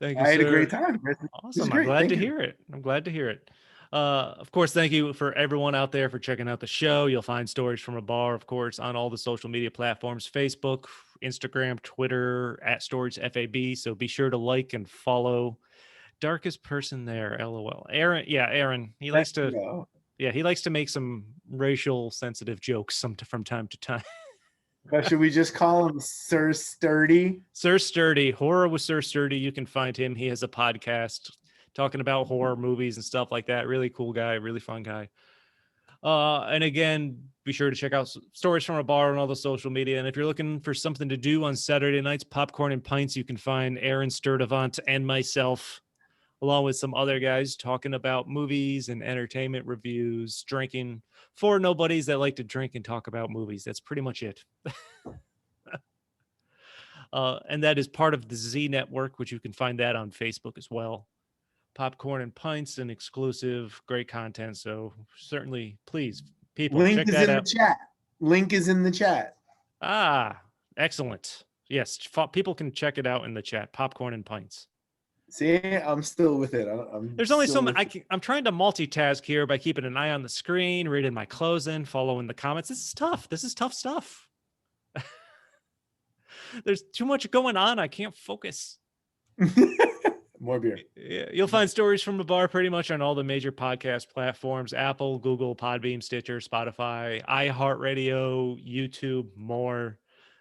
Speaker 1: Thank you,
Speaker 2: I had a great time.
Speaker 1: Awesome. I'm glad to hear it. I'm glad to hear it. Of course, thank you for everyone out there for checking out the show. You'll find Stories from a Bar, of course, on all the social media platforms: Facebook, Instagram, Twitter, @StoriesFAB. So be sure to like and follow. Darkest person there, LOL. Aaron, Aaron. He likes to make some racial sensitive jokes from time to time.
Speaker 2: But should we just call him Sir Sturdy?
Speaker 1: Sir Sturdy, Horror with Sir Sturdy. You can find him. He has a podcast talking about horror movies and stuff like that. Really cool guy, really fun guy. And again, be sure to check out Stories from a Bar on all the social media. And if you're looking for something to do on Saturday nights, Popcorn and Pints, you can find Aaron Sturdivant and myself, along with some other guys, talking about movies and entertainment reviews, drinking. For nobodies that like to drink and talk about movies. That's pretty much it. And that is part of the Z Network, which you can find that on Facebook as well. Popcorn and Pints and exclusive, great content. So certainly, please, people, check that out.
Speaker 2: Link is in the chat.
Speaker 1: Ah, excellent. Yes, people can check it out in the chat. Popcorn and Pints.
Speaker 2: See, I'm still with it.
Speaker 1: There's only so much. I'm trying to multitask here by keeping an eye on the screen, reading my closing, following the comments. This is tough. This is tough stuff. There's too much going on. I can't focus.
Speaker 2: More beer.
Speaker 1: You'll find Stories from a Bar pretty much on all the major podcast platforms: Apple, Google, Podbean, Stitcher, Spotify, iHeartRadio, YouTube, more.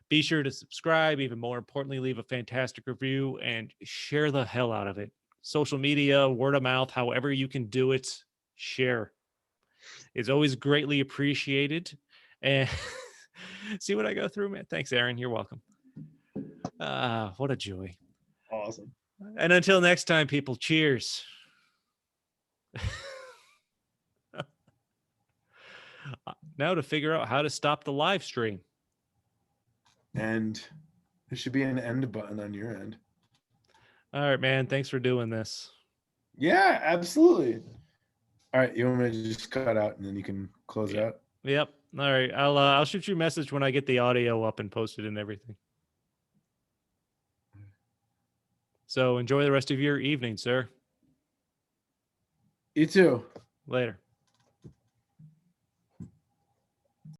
Speaker 1: Be sure to subscribe. Even more importantly, leave a fantastic review and share the hell out of it. Social media, word of mouth, however you can do it, share. is always greatly appreciated. And see what I go through, man. Thanks, Aaron. You're welcome. What a joy.
Speaker 2: Awesome.
Speaker 1: And until next time, people, cheers. Now to figure out how to stop the live stream.
Speaker 2: And there should be an end button on your end.
Speaker 1: All right, man. Thanks for doing this.
Speaker 2: Yeah, absolutely. All right, you want me to just cut out and then you can close it out?
Speaker 1: Yep. All right. I'll shoot you a message when I get the audio up and posted and everything. So enjoy the rest of your evening, sir.
Speaker 2: You too.
Speaker 1: Later.